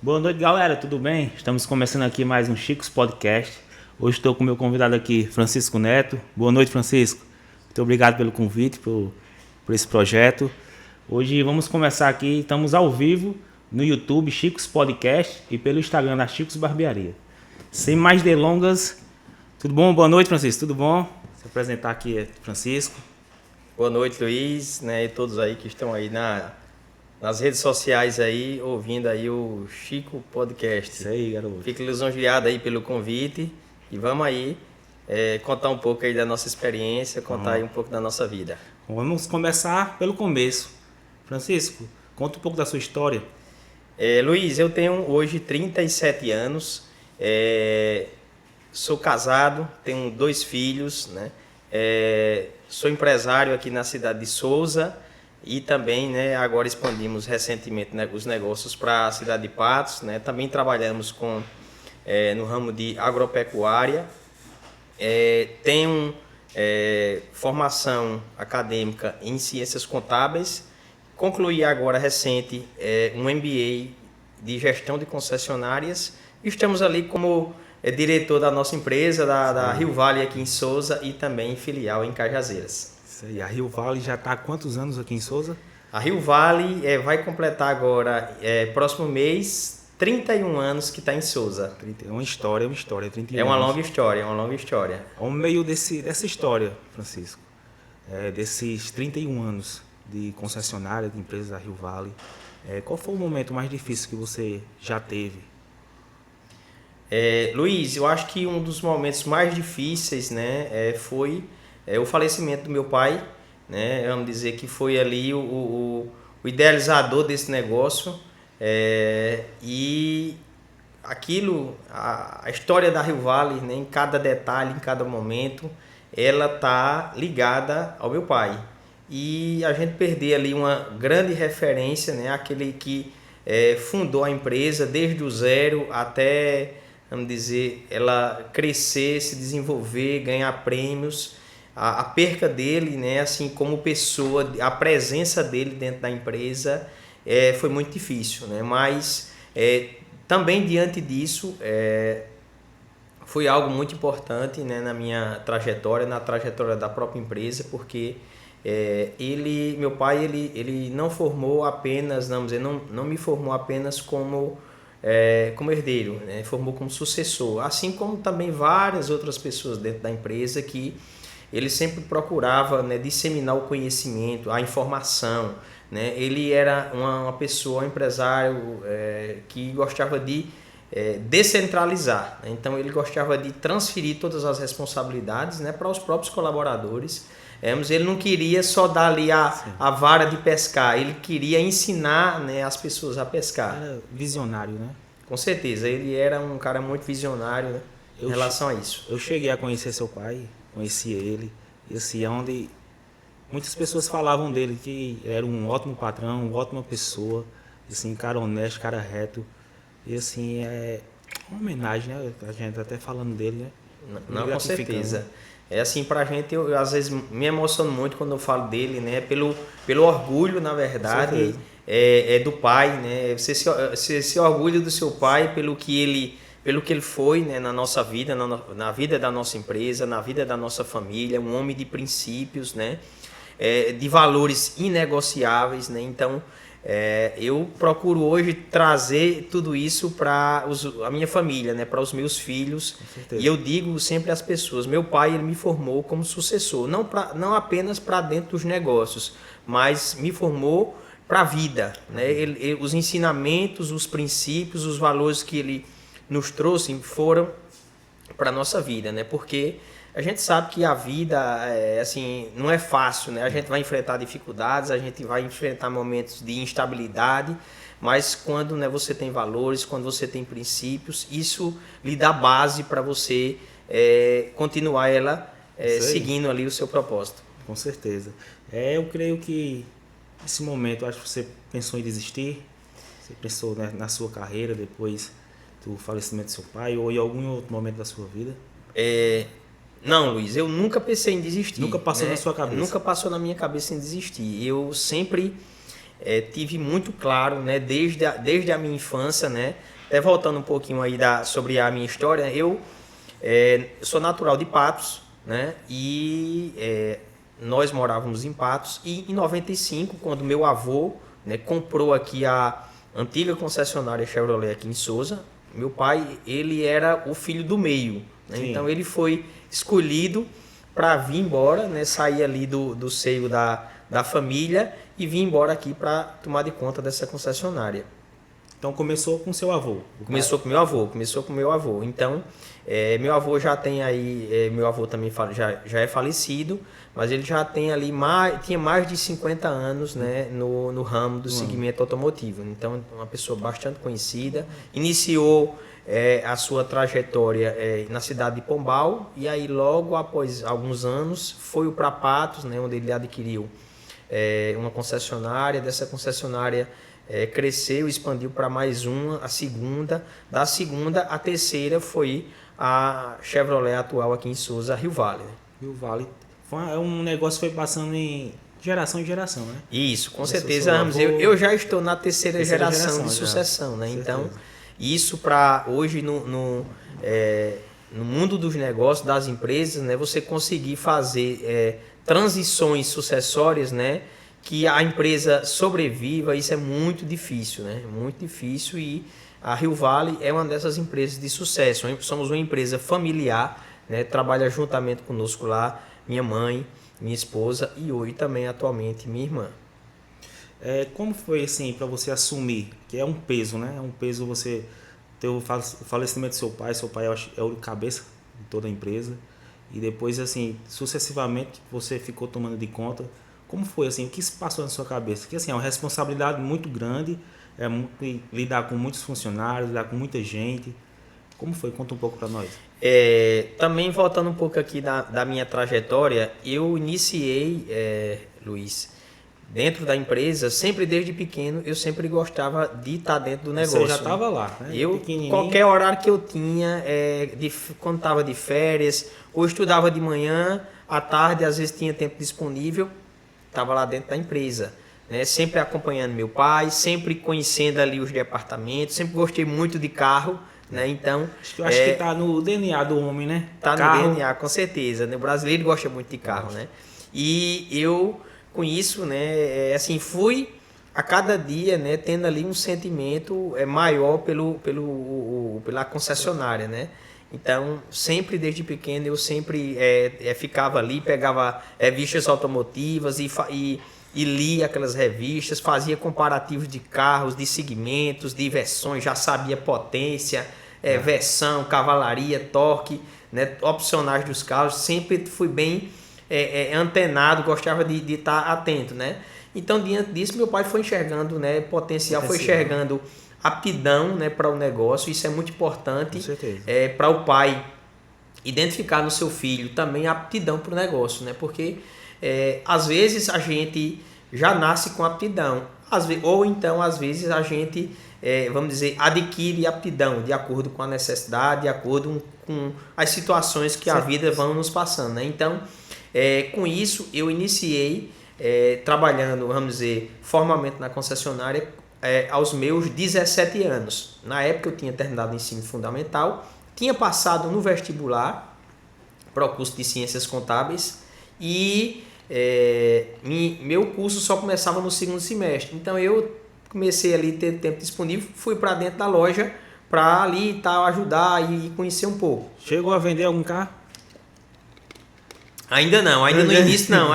Boa noite, galera, tudo bem? Estamos começando aqui mais um Chicos Podcast. Hoje estou com o meu convidado aqui, Francisco Neto. Boa noite, Francisco. Muito obrigado pelo convite, por esse projeto. Hoje vamos começar aqui, estamos ao vivo no YouTube Chicos Podcast e pelo Instagram da Chicos Barbearia. Sem mais delongas, tudo bom? Boa noite, Francisco, tudo bom? Se apresentar aqui, Francisco. Boa noite, Luiz, né, e todos aí que estão aí nas redes sociais aí, ouvindo aí o Chico Podcast. Isso aí, garoto. Fique lisonjeado aí pelo convite e vamos aí contar um pouco aí da nossa experiência, contar aí um pouco da nossa vida. Vamos começar pelo começo. Francisco, conta um pouco da sua história. Luiz, eu tenho hoje 37 anos, sou casado, tenho 2 filhos, né? Sou empresário aqui na cidade de Souza e também, né, agora expandimos recentemente, né, os negócios para a cidade de Patos, né? Também trabalhamos no ramo de agropecuária. Tenho formação acadêmica em ciências contábeis. Concluí agora recente um MBA de gestão de concessionárias. Estamos ali como diretor da nossa empresa, da Rio Vale aqui em Souza e também filial em Cajazeiras. Isso aí, a Rio Vale já está há quantos anos aqui em Souza? A Rio Vale vai completar agora, próximo mês, 31 anos que está em Souza. É uma história, 31 É uma anos. longa história, é uma longa história. Ao meio dessa história, Francisco, desses 31 anos de concessionária de empresas da Rio Vale, qual foi o momento mais difícil que você já teve? Luiz, eu acho que um dos momentos mais difíceis, né, foi o falecimento do meu pai, né? Vamos dizer que foi ali o idealizador desse negócio, e aquilo, a história da Rio Vale, né, em cada detalhe, em cada momento, ela tá ligada ao meu pai. E a gente perder ali uma grande referência, né, aquele que fundou a empresa desde o zero até, vamos dizer, ela crescer, se desenvolver, ganhar prêmios. A perca dele, né, assim como pessoa, a presença dele dentro da empresa foi muito difícil, né? Mas também diante disso foi algo muito importante, né, na minha trajetória, na trajetória da própria empresa, porque meu pai, ele não formou apenas, vamos dizer, não me formou apenas como herdeiro, né? Formou como sucessor, assim como também várias outras pessoas dentro da empresa que ele sempre procurava, né, disseminar o conhecimento, a informação, né? Ele era uma pessoa, um empresário que gostava de descentralizar, né? Então ele gostava de transferir todas as responsabilidades, né, para os próprios colaboradores. Ele não queria só dar ali a vara de pescar, ele queria ensinar, né, as pessoas a pescar. Era visionário, né? Com certeza, ele era um cara muito visionário, né, em relação a isso. Eu cheguei a conhecer seu pai, conheci ele, e assim, onde muitas pessoas falavam dele que era um ótimo patrão, uma ótima pessoa, assim, cara honesto, cara reto, e assim, é uma homenagem, né? A gente até falando dele, né? Não, com certeza. Assim, pra gente, eu às vezes me emociono muito quando eu falo dele, né? Pelo orgulho, na verdade, do pai, né? Você se orgulha do seu pai pelo que ele foi, né, na nossa vida, na vida da nossa empresa, na vida da nossa família, um homem de princípios, né? De valores inegociáveis, né? Então, eu procuro hoje trazer tudo isso para a minha família, né? Para os meus filhos. E eu digo sempre às pessoas, meu pai, ele me formou como sucessor, não apenas para dentro dos negócios, mas me formou para a vida, né? Os ensinamentos, os princípios, os valores que ele nos trouxe foram para a nossa vida, né? Porque a gente sabe que a vida assim, não é fácil, né? A gente vai enfrentar dificuldades, a gente vai enfrentar momentos de instabilidade, mas quando, né, você tem valores, quando você tem princípios, isso lhe dá base para você continuar seguindo ali o seu propósito. Com certeza. Eu creio que nesse momento, acho que você pensou em desistir, você pensou, né, na sua carreira depois do falecimento do seu pai ou em algum outro momento da sua vida? Não, Luiz, eu nunca pensei em desistir. Nunca passou na sua cabeça? Nunca passou na minha cabeça em desistir. Eu sempre tive muito claro, né, desde a minha infância, né, até voltando um pouquinho aí sobre a minha história, eu sou natural de Patos, né, e nós morávamos em Patos, e em 95, quando meu avô, né, comprou aqui a antiga concessionária Chevrolet aqui em Souza, meu pai, ele era o filho do meio, né, então ele foi escolhido para vir embora, né, sair ali do seio da família e vir embora aqui para tomar de conta dessa concessionária. Então começou com seu avô? Começou com meu avô. Então, meu avô já tem aí, meu avô também já é falecido, mas ele já tem ali tinha mais de 50 anos, né, no ramo do segmento automotivo. Então, uma pessoa bastante conhecida. Iniciou a sua trajetória na cidade de Pombal, e aí logo após alguns anos foi para Patos, né, onde ele adquiriu uma concessionária. Dessa concessionária cresceu, expandiu para mais uma, a segunda. Da segunda, a terceira foi a Chevrolet atual aqui em Souza, Rio Vale. Né? Rio Vale. Um negócio que foi passando em geração em geração, né? Isso, com certeza. Eu já estou na terceira geração de sucessão, né? Então, isso para hoje no mundo dos negócios, das empresas, né? Você conseguir fazer transições sucessórias, né? Que a empresa sobreviva, isso é muito difícil, né? Muito difícil, e a Rio Vale é uma dessas empresas de sucesso. Somos uma empresa familiar, né? Trabalha juntamente conosco lá minha mãe, minha esposa e hoje também atualmente minha irmã. Como foi assim para você assumir, que é um peso, né? É um peso você ter o falecimento do seu pai é o cabeça de toda a empresa, e depois assim, sucessivamente você ficou tomando de conta. Como foi assim? O que se passou na sua cabeça? Porque assim, é uma responsabilidade muito grande, lidar com muitos funcionários, lidar com muita gente. Como foi? Conta um pouco para nós. Também voltando um pouco aqui da minha trajetória, eu iniciei, Luiz, dentro da empresa, sempre desde pequeno, eu sempre gostava de estar dentro do negócio. Você já estava lá, né? Qualquer horário que eu tinha, quando estava de férias, ou estudava de manhã, à tarde, às vezes tinha tempo disponível, estava lá dentro da empresa, né? Sempre acompanhando meu pai, sempre conhecendo ali os departamentos, sempre gostei muito de carro, né? Então, eu acho que está no DNA do homem, né? Está no DNA, com certeza, né? O brasileiro gosta muito de carro, né? E eu, com isso, né, assim, fui a cada dia, né, tendo ali um sentimento maior pela concessionária, né? Então, sempre desde pequeno, eu sempre ficava ali, pegava revistas automotivas e lia aquelas revistas, fazia comparativos de carros, de segmentos, de versões, já sabia potência, versão, cavalaria, torque, né, opcionais dos carros, sempre fui bem antenado, gostava de estar atento, né? Então, diante disso, meu pai foi enxergando, né, potencial, foi enxergando aptidão, né, para o negócio. Isso é muito importante para o pai identificar no seu filho também a aptidão para o negócio, né? Porque às vezes a gente já nasce com aptidão, ou então às vezes a gente, vamos dizer, adquire aptidão de acordo com a necessidade, de acordo com as situações que a vida vão nos passando, né? Então, com isso eu iniciei trabalhando, vamos dizer, formalmente na concessionária aos meus 17 anos. Na época eu tinha terminado o ensino fundamental, tinha passado no vestibular para o curso de Ciências Contábeis e meu curso só começava no segundo semestre. Então eu comecei ali a ter tempo disponível, fui para dentro da loja para ali e tal, ajudar e conhecer um pouco. Chegou a vender algum carro? Ainda não, ainda no início não.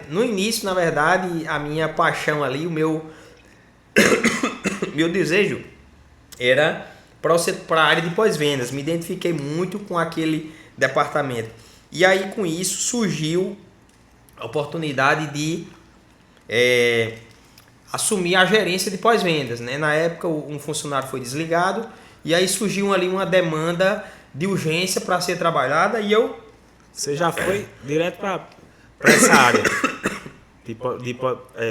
No início, na verdade, a minha paixão ali, o meu desejo era para a área de pós-vendas. Me identifiquei muito com aquele departamento. E aí, com isso, surgiu a oportunidade de assumir a gerência de pós-vendas, né? Na época, um funcionário foi desligado e aí surgiu ali uma demanda de urgência para ser trabalhada e eu... Você já foi direto para essa área de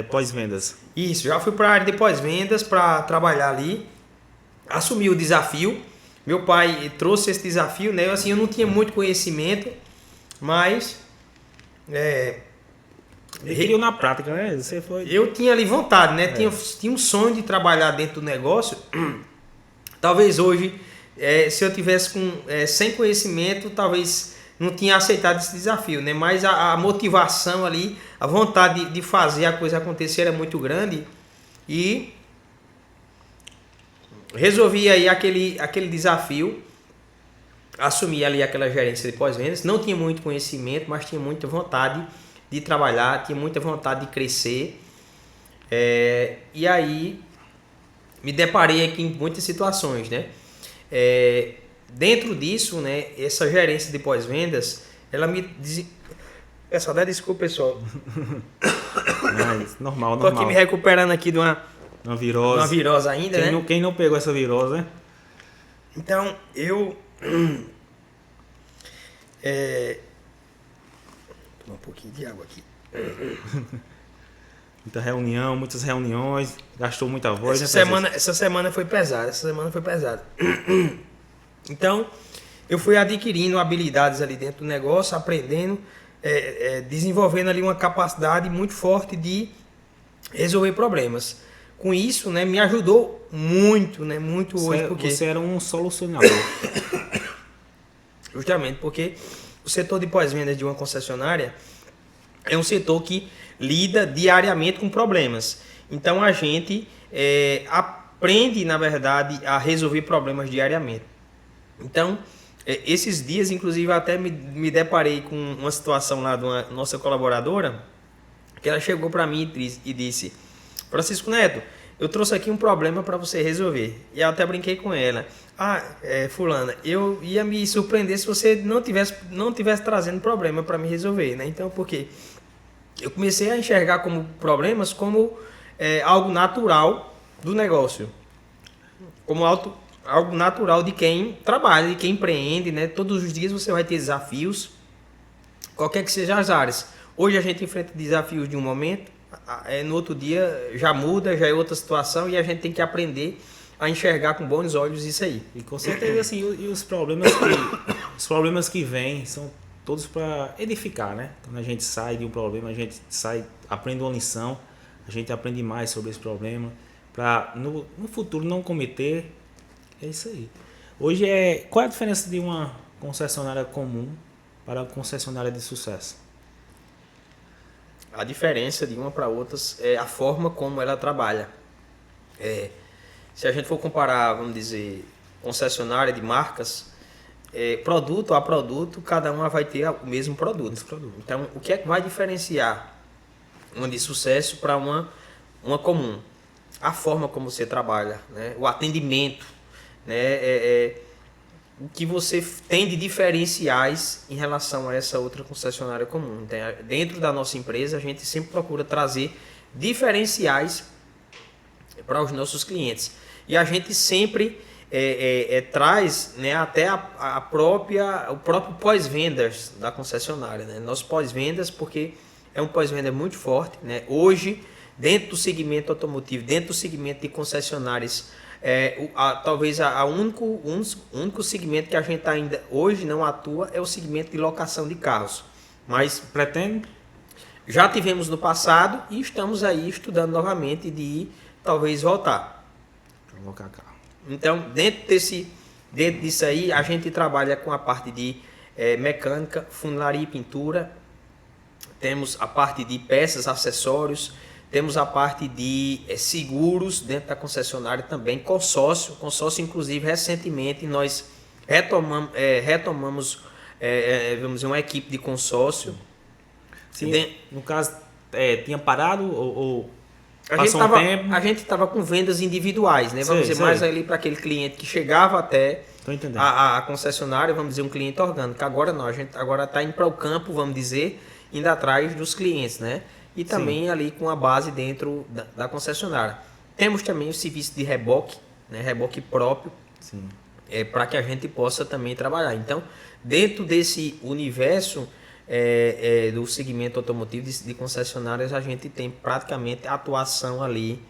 pós-vendas? Isso, já fui para a área de pós-vendas para trabalhar ali, assumi o desafio. meu pai trouxe esse desafio, né? Eu não tinha muito conhecimento, mas Ele criou na prática, né? Você foi... eu tinha ali vontade, né? Tinha um sonho de trabalhar dentro do negócio. Talvez hoje, se eu tivesse sem conhecimento, talvez não tinha aceitado esse desafio, né? Mas a motivação ali, a vontade de fazer a coisa acontecer era muito grande e resolvi aí aquele desafio, assumi ali aquela gerência de pós-vendas. Não tinha muito conhecimento, mas tinha muita vontade de trabalhar, tinha muita vontade de crescer. E aí me deparei aqui em muitas situações, né? Dentro disso, né, essa gerência de pós-vendas, ela me peço até desculpa, pessoal. Normal. Tô aqui me recuperando aqui de uma virose ainda, né? Quem não pegou essa virose, né? Então, eu tomar um pouquinho de água aqui. Muitas reuniões, gastou muita voz. Essa semana foi pesada. Então, eu fui adquirindo habilidades ali dentro do negócio, aprendendo, desenvolvendo ali uma capacidade muito forte de resolver problemas. Com isso, né, me ajudou muito, né, muito hoje. Porque você era um solucionador. Justamente porque o setor de pós-vendas de uma concessionária é um setor que lida diariamente com problemas. Então a gente aprende, na verdade, a resolver problemas diariamente. Então, esses dias, inclusive, até me deparei com uma situação lá de uma nossa colaboradora, que ela chegou para mim e disse: Francisco Neto, eu trouxe aqui um problema para você resolver. E eu até brinquei com ela. Fulana, eu ia me surpreender se você não tivesse trazendo problema para me resolver, né? Então, porque eu comecei a enxergar como problemas como algo natural do negócio, como algo natural de quem trabalha, de quem empreende, né? Todos os dias você vai ter desafios, qualquer que sejam as áreas. Hoje a gente enfrenta desafios de um momento, no outro dia já muda, já é outra situação e a gente tem que aprender a enxergar com bons olhos isso aí. E com certeza, assim, os problemas que vêm são todos para edificar, né? Quando a gente sai de um problema, a gente aprende uma lição, a gente aprende mais sobre esse problema, para no futuro não cometer. É isso aí. Hoje qual é a diferença de uma concessionária comum para uma concessionária de sucesso? A diferença de uma para outras é a forma como ela trabalha. Se a gente for comparar, vamos dizer, concessionária de marcas, produto a produto, cada uma vai ter o mesmo produto. Então, o que é que vai diferenciar uma de sucesso para uma comum? A forma como você trabalha, né? O atendimento, né? O que você tem de diferenciais em relação a essa outra concessionária comum. Então, dentro da nossa empresa, a gente sempre procura trazer diferenciais para os nossos clientes. E a gente sempre traz, né, até o próprio pós-vendas da concessionária. Né? Nosso pós-vendas, porque é um pós-venda muito forte. Né? Hoje, dentro do segmento automotivo, dentro do segmento de concessionárias, talvez o único segmento que a gente ainda hoje não atua é o segmento de locação de carros. Mas pretende? Já tivemos no passado e estamos aí estudando novamente de talvez voltar. Colocar carro. Então, dentro disso aí, a gente trabalha com a parte de mecânica, funilaria e pintura. Temos a parte de peças, acessórios. Temos a parte de seguros dentro da concessionária também, consórcio, inclusive recentemente nós retomamos vamos dizer, uma equipe de consórcio. Sim, no caso, tinha parado ou passou um tempo? A gente estava com vendas individuais, né? Vamos dizer, mais ali para aquele cliente que chegava até a concessionária, vamos dizer, um cliente orgânico. Agora não, a gente agora está indo para o campo, vamos dizer, indo atrás dos clientes, né? E também ali com a base dentro da concessionária. Temos também o serviço de reboque, né? Reboque próprio, para que a gente possa também trabalhar. Então, dentro desse universo do segmento automotivo de concessionárias, a gente tem praticamente atuação ali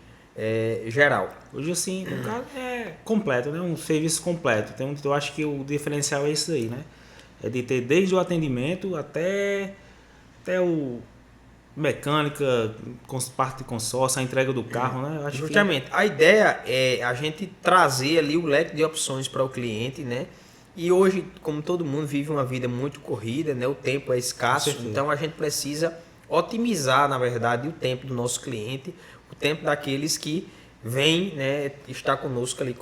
geral. Hoje, assim, no caso é completo, né? Um serviço completo. Eu acho que o diferencial é isso aí, né? É de ter desde o atendimento até o mecânica, parte de consórcio, a entrega do carro, né? Eu acho Justamente. A ideia é a gente trazer ali o leque de opções para o cliente, né? E hoje, como todo mundo vive uma vida muito corrida, né? O tempo é escasso, então a gente precisa otimizar, na verdade, o tempo do nosso cliente, o tempo daqueles que vêm, né, estar conosco ali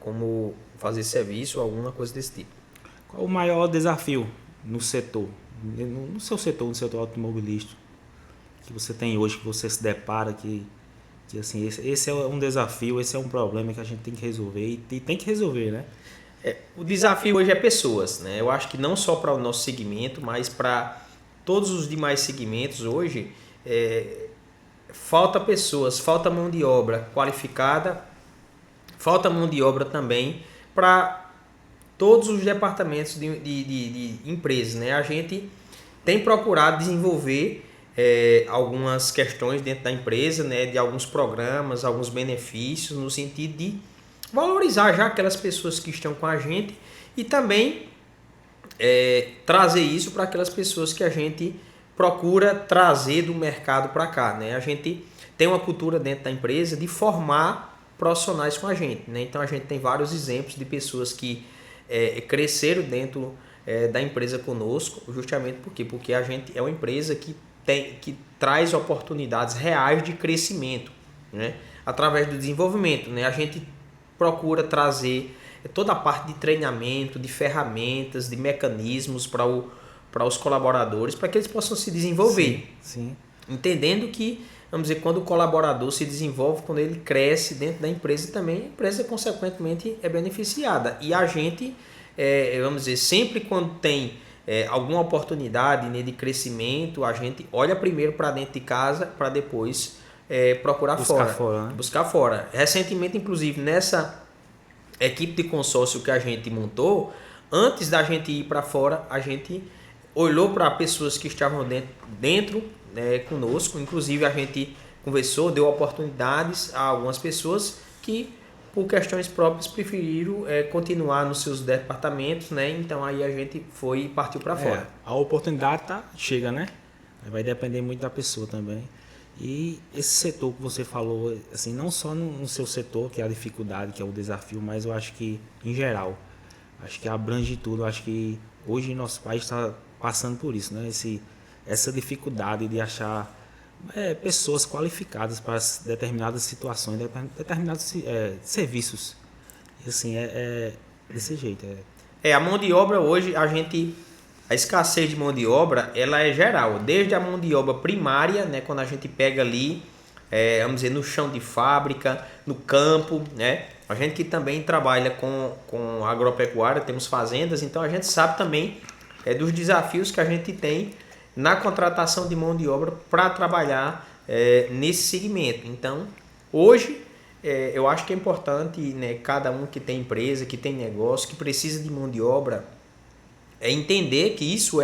como fazer serviço ou alguma coisa desse tipo. Qual o maior desafio no setor, no seu setor, no setor automobilístico, que você tem hoje, que você se depara, que assim, esse é um desafio, esse é um problema que a gente tem que resolver e tem que resolver, né? O desafio hoje é pessoas, né? Eu acho que não só para o nosso segmento, mas para todos os demais segmentos hoje, falta pessoas, falta mão de obra qualificada, falta mão de obra também para todos os departamentos de empresas, né? A gente tem procurado desenvolver algumas questões dentro da empresa, né? De alguns programas, alguns benefícios, no sentido de valorizar já aquelas pessoas que estão com a gente e também trazer isso para aquelas pessoas que a gente procura trazer do mercado para cá, né? A gente tem uma cultura dentro da empresa de formar profissionais com a gente, né? Então a gente tem vários exemplos de pessoas que cresceram dentro da empresa conosco, justamente porque a gente é uma empresa que traz oportunidades reais de crescimento, né? Através do desenvolvimento, né? A gente procura trazer toda a parte de treinamento, de ferramentas, de mecanismos para os colaboradores, para que eles possam se desenvolver. Sim. Entendendo que, vamos dizer, quando o colaborador se desenvolve, quando ele cresce dentro da empresa também, a empresa consequentemente é beneficiada. E a gente, vamos dizer, sempre quando tem alguma oportunidade, né, de crescimento, a gente olha primeiro para dentro de casa para depois procurar buscar fora. Recentemente, inclusive, nessa equipe de consórcio que a gente montou, antes da gente ir para fora, a gente olhou para pessoas que estavam dentro conosco, inclusive a gente conversou, deu oportunidades a algumas pessoas que, por questões próprias, preferiram continuar nos seus departamentos, né? Então aí a gente foi e partiu para fora. A oportunidade chega, né? Vai depender muito da pessoa também. E esse setor que você falou, assim, não só no seu setor, que é a dificuldade, que é o desafio, mas eu acho que, em geral, acho que abrange tudo. Eu acho que hoje nosso país está passando por isso, né? Essa dificuldade de achar pessoas qualificadas para determinadas situações, determinados serviços. E, assim, desse jeito. A mão de obra hoje, a escassez de mão de obra, ela é geral, desde a mão de obra primária, né, quando a gente pega ali, vamos dizer, no chão de fábrica, no campo, né, a gente que também trabalha com agropecuária, temos fazendas, então a gente sabe também dos desafios que a gente tem na contratação de mão de obra para trabalhar nesse segmento. Então, hoje, eu acho que é importante, né, cada um que tem empresa, que tem negócio, que precisa de mão de obra, entender que isso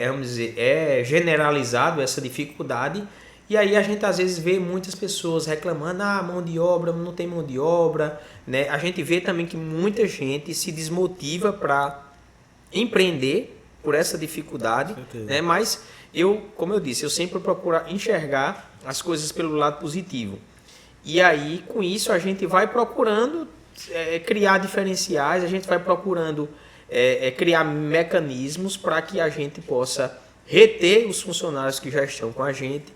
vamos dizer, é generalizado, essa dificuldade, e aí a gente às vezes vê muitas pessoas reclamando, mão de obra, não tem mão de obra, né? A gente vê também que muita gente se desmotiva para empreender por essa dificuldade, né? Mas como eu disse, eu sempre procuro enxergar as coisas pelo lado positivo. E aí, com isso, a gente vai procurando criar diferenciais, a gente vai procurando criar mecanismos para que a gente possa reter os funcionários que já estão com a gente,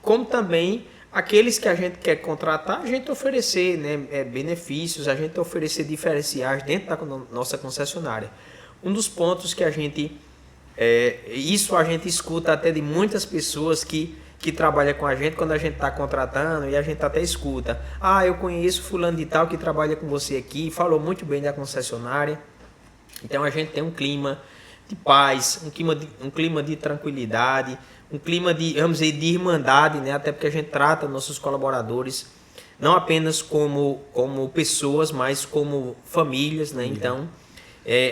como também aqueles que a gente quer contratar, a gente oferecer, né, benefícios, a gente oferecer diferenciais dentro da nossa concessionária. Um dos pontos que a gente escuta até de muitas pessoas que trabalham com a gente quando a gente está contratando, e a gente até escuta, eu conheço fulano de tal que trabalha com você aqui, falou muito bem da concessionária. Então a gente tem um clima de paz, um clima de tranquilidade, um clima vamos dizer, de irmandade, né? Até porque a gente trata nossos colaboradores não apenas como pessoas, mas como famílias, né? Então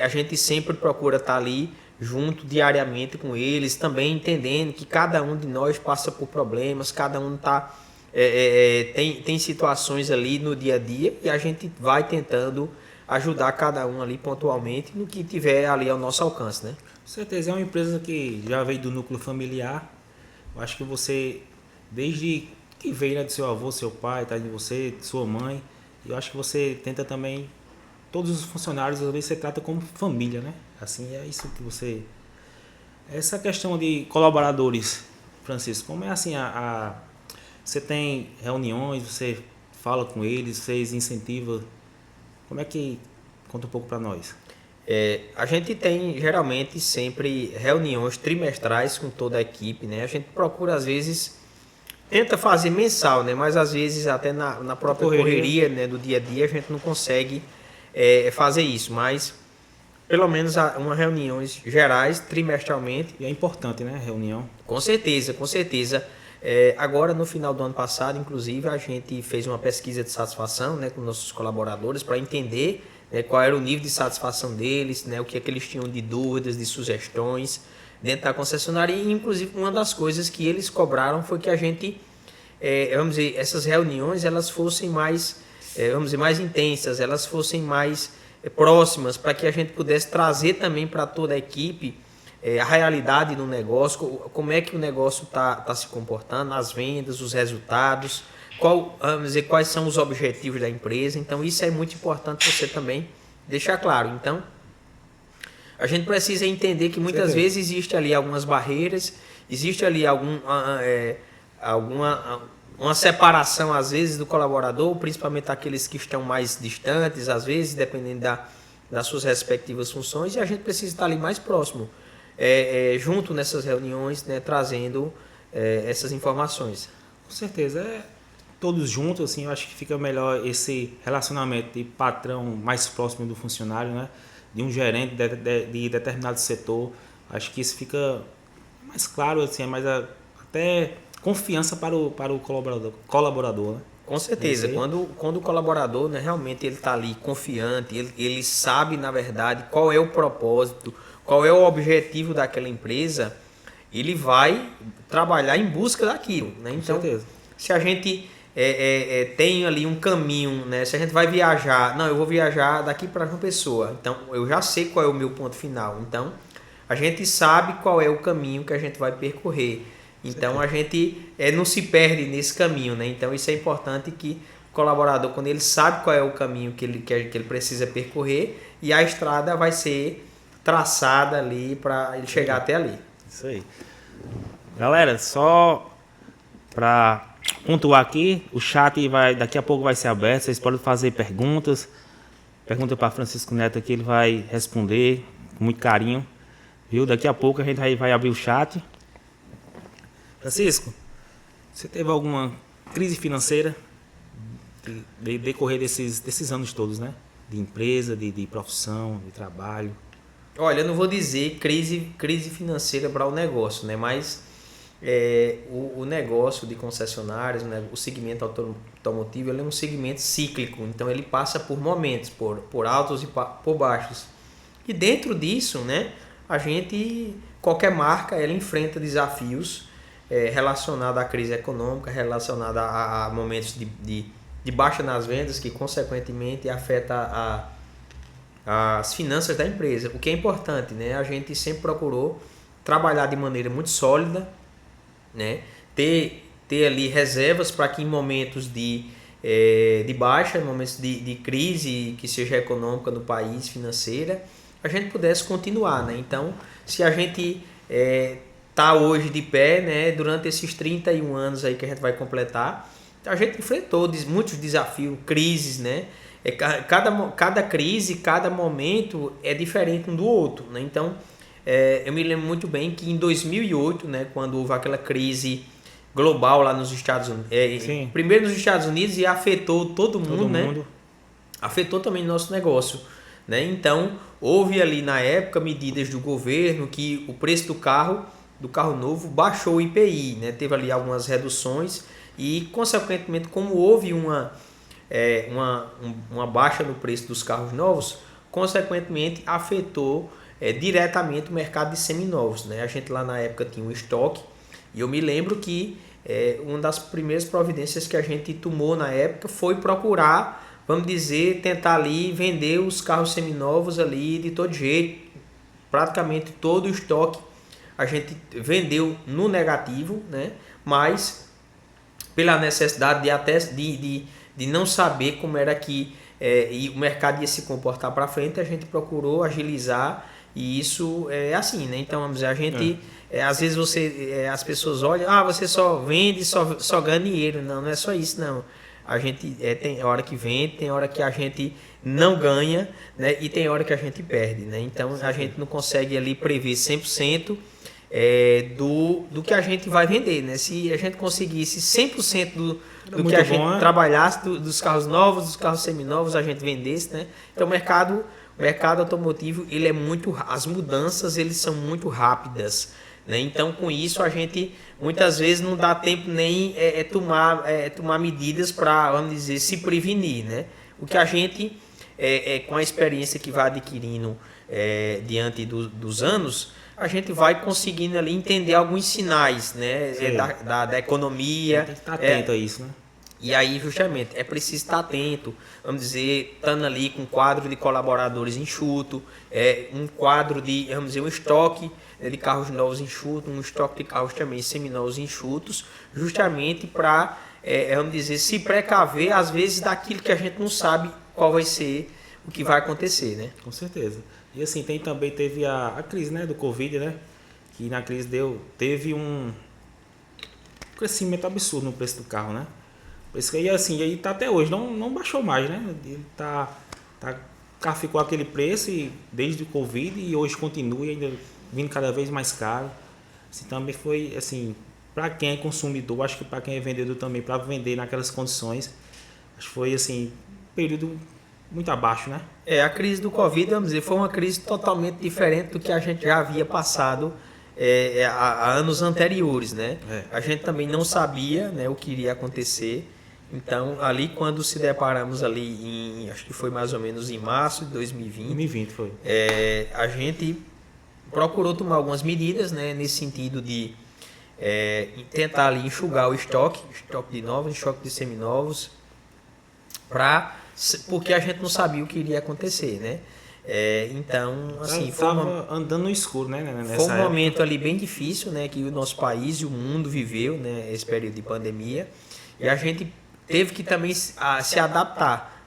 a gente sempre procura estar ali junto diariamente com eles, também entendendo que cada um de nós passa por problemas, cada um está tem situações ali no dia a dia e a gente vai tentando ajudar cada um ali pontualmente no que tiver ali ao nosso alcance, né? Com certeza, é uma empresa que já veio do núcleo familiar. Eu acho que você, desde que veio, né, do seu avô, seu pai, tá de você, de sua mãe, eu acho que você tenta também, todos os funcionários, às vezes você trata como família, né? Assim, é isso que você... Essa questão de colaboradores, Francisco, como é assim, você tem reuniões, você fala com eles, vocês incentivam, como é que... Conta um pouco para nós. A gente tem geralmente sempre reuniões trimestrais com toda a equipe, né? A gente procura às vezes, tenta fazer mensal, né? Mas às vezes até na própria correria, né, do dia a dia a gente não consegue fazer isso, mas pelo menos uma reuniões gerais trimestralmente. E é importante, né, reunião? Com certeza, com certeza. Agora no final do ano passado, inclusive, a gente fez uma pesquisa de satisfação, né, com nossos colaboradores para entender, né, qual era o nível de satisfação deles, né, o que é que eles tinham de dúvidas, de sugestões dentro da concessionária. E inclusive uma das coisas que eles cobraram foi que a gente, vamos dizer, essas reuniões elas fossem mais, vamos dizer, mais intensas, elas fossem mais próximas, para que a gente pudesse trazer também para toda a equipe a realidade do negócio, como é que o negócio está se comportando, as vendas, os resultados, vamos dizer, quais são os objetivos da empresa. Então isso é muito importante você também deixar claro. Então a gente precisa entender que muitas vezes existe ali algumas barreiras, existe ali uma separação às vezes do colaborador, principalmente aqueles que estão mais distantes, às vezes dependendo das suas respectivas funções, e a gente precisa estar ali mais próximo, junto nessas reuniões, né, trazendo essas informações. Com certeza, todos juntos, assim, eu acho que fica melhor esse relacionamento de patrão mais próximo do funcionário, né, de um gerente de determinado setor. Acho que isso fica mais claro, assim, é mais até confiança para o colaborador, né? Com certeza, quando o colaborador, né, realmente ele está ali confiante, ele sabe, na verdade, qual é o propósito, qual é o objetivo daquela empresa, ele vai trabalhar em busca daquilo, né? Então, se a gente tem ali um caminho, né? Se a gente vai viajar, não, eu vou viajar daqui para João Pessoa, então eu já sei qual é o meu ponto final, então a gente sabe qual é o caminho que a gente vai percorrer. Então a gente não se perde nesse caminho, né? Então isso é importante, que o colaborador, quando ele sabe qual é o caminho que ele precisa percorrer, e a estrada vai ser traçada ali para ele chegar até ali. Isso aí. Galera, só para pontuar aqui, o chat daqui a pouco vai ser aberto, vocês podem fazer perguntas. Pergunta para Francisco Neto aqui, ele vai responder com muito carinho. Viu? Daqui a pouco a gente vai abrir o chat. Francisco, você teve alguma crise financeira de decorrer desses anos todos, né? De empresa, de profissão, de trabalho? Olha, eu não vou dizer crise financeira para o negócio, né? Mas o negócio de concessionárias, né? O segmento automotivo, ele é um segmento cíclico. Então ele passa por momentos, por altos e por baixos. E dentro disso, né? Qualquer marca, ela enfrenta desafios relacionado à crise econômica, relacionado a momentos de baixa nas vendas, que consequentemente afeta as finanças da empresa. O que é importante, né? A gente sempre procurou trabalhar de maneira muito sólida, né? Ter ali reservas para que em momentos de baixa, em momentos de crise, que seja econômica no país, financeira, a gente pudesse continuar, né? Então, se a gente tá hoje de pé, né, durante esses 31 anos aí que a gente vai completar, a gente enfrentou muitos desafios, crises, né? Cada crise, cada momento é diferente um do outro, né? Então, eu me lembro muito bem que em 2008, né, quando houve aquela crise global lá nos Estados Unidos, primeiro nos Estados Unidos, e afetou todo mundo, né? Afetou também o nosso negócio, né? Então, houve ali na época medidas do governo que o preço do carro novo baixou o IPI, né? Teve ali algumas reduções e, consequentemente, como houve uma baixa no preço dos carros novos, consequentemente afetou diretamente o mercado de seminovos, né? A gente lá na época tinha um estoque E eu me lembro que uma das primeiras providências que a gente tomou na época foi procurar, vamos dizer, tentar ali vender os carros seminovos ali de todo jeito. Praticamente todo o estoque a gente vendeu no negativo, né? Mas pela necessidade de não saber como era que e o mercado ia se comportar para frente, a gente procurou agilizar, e isso é assim, né? Então, vamos dizer, a gente às vezes as pessoas olham, você só vende, só ganha dinheiro. Não, não é só isso, não. A gente tem hora que vende, tem hora que a gente não ganha, né? E tem hora que a gente perde, né? Então a gente não consegue ali prever 100% do que a gente vai vender, né? Se a gente conseguisse 100% do que a gente trabalhasse, dos carros novos, dos carros seminovos, a gente vendesse, né? Então o mercado automotivo, ele é as mudanças, eles são muito rápidas, né? Então com isso a gente muitas vezes não dá tempo nem tomar medidas para, vamos dizer, se prevenir, né? O que a gente com a experiência que vai adquirindo diante dos anos, a gente vai conseguindo ali entender alguns sinais, né, da economia. Tem que estar atento a isso, né? E aí, justamente, é preciso estar atento, vamos dizer, estando ali com um quadro de colaboradores enxuto, um quadro de, vamos dizer, um estoque de carros novos enxuto, um estoque de carros também seminovos enxutos, justamente para, vamos dizer, se precaver, às vezes, daquilo que a gente não sabe qual vai ser o que vai acontecer, né? Com certeza. E assim, teve a crise, né, do Covid, né? Que na crise teve um crescimento absurdo no preço do carro, né? Por isso que aí tá até hoje, não baixou mais, né? Ele carro ficou aquele preço desde o Covid, e hoje continua ainda vindo cada vez mais caro. Assim, também foi, assim, para quem é consumidor, acho que para quem é vendedor também, para vender naquelas condições, acho que foi, assim, um período muito abaixo, né? A crise do Covid, vamos dizer, foi uma crise totalmente diferente do que a gente já havia passado há anos anteriores, né? A gente também não sabia, né, o que iria acontecer. Então, ali quando se deparamos ali acho que foi mais ou menos em março de 2020. 2020 foi. A gente procurou tomar algumas medidas, né, nesse sentido de tentar ali enxugar o estoque de novos, estoque de seminovos, porque a gente não sabia o que iria acontecer, né? Então, assim, andando no escuro, né? Foi um momento ali bem difícil, né, que o nosso país e o mundo viveu, né, esse período de pandemia, e a gente teve que também se adaptar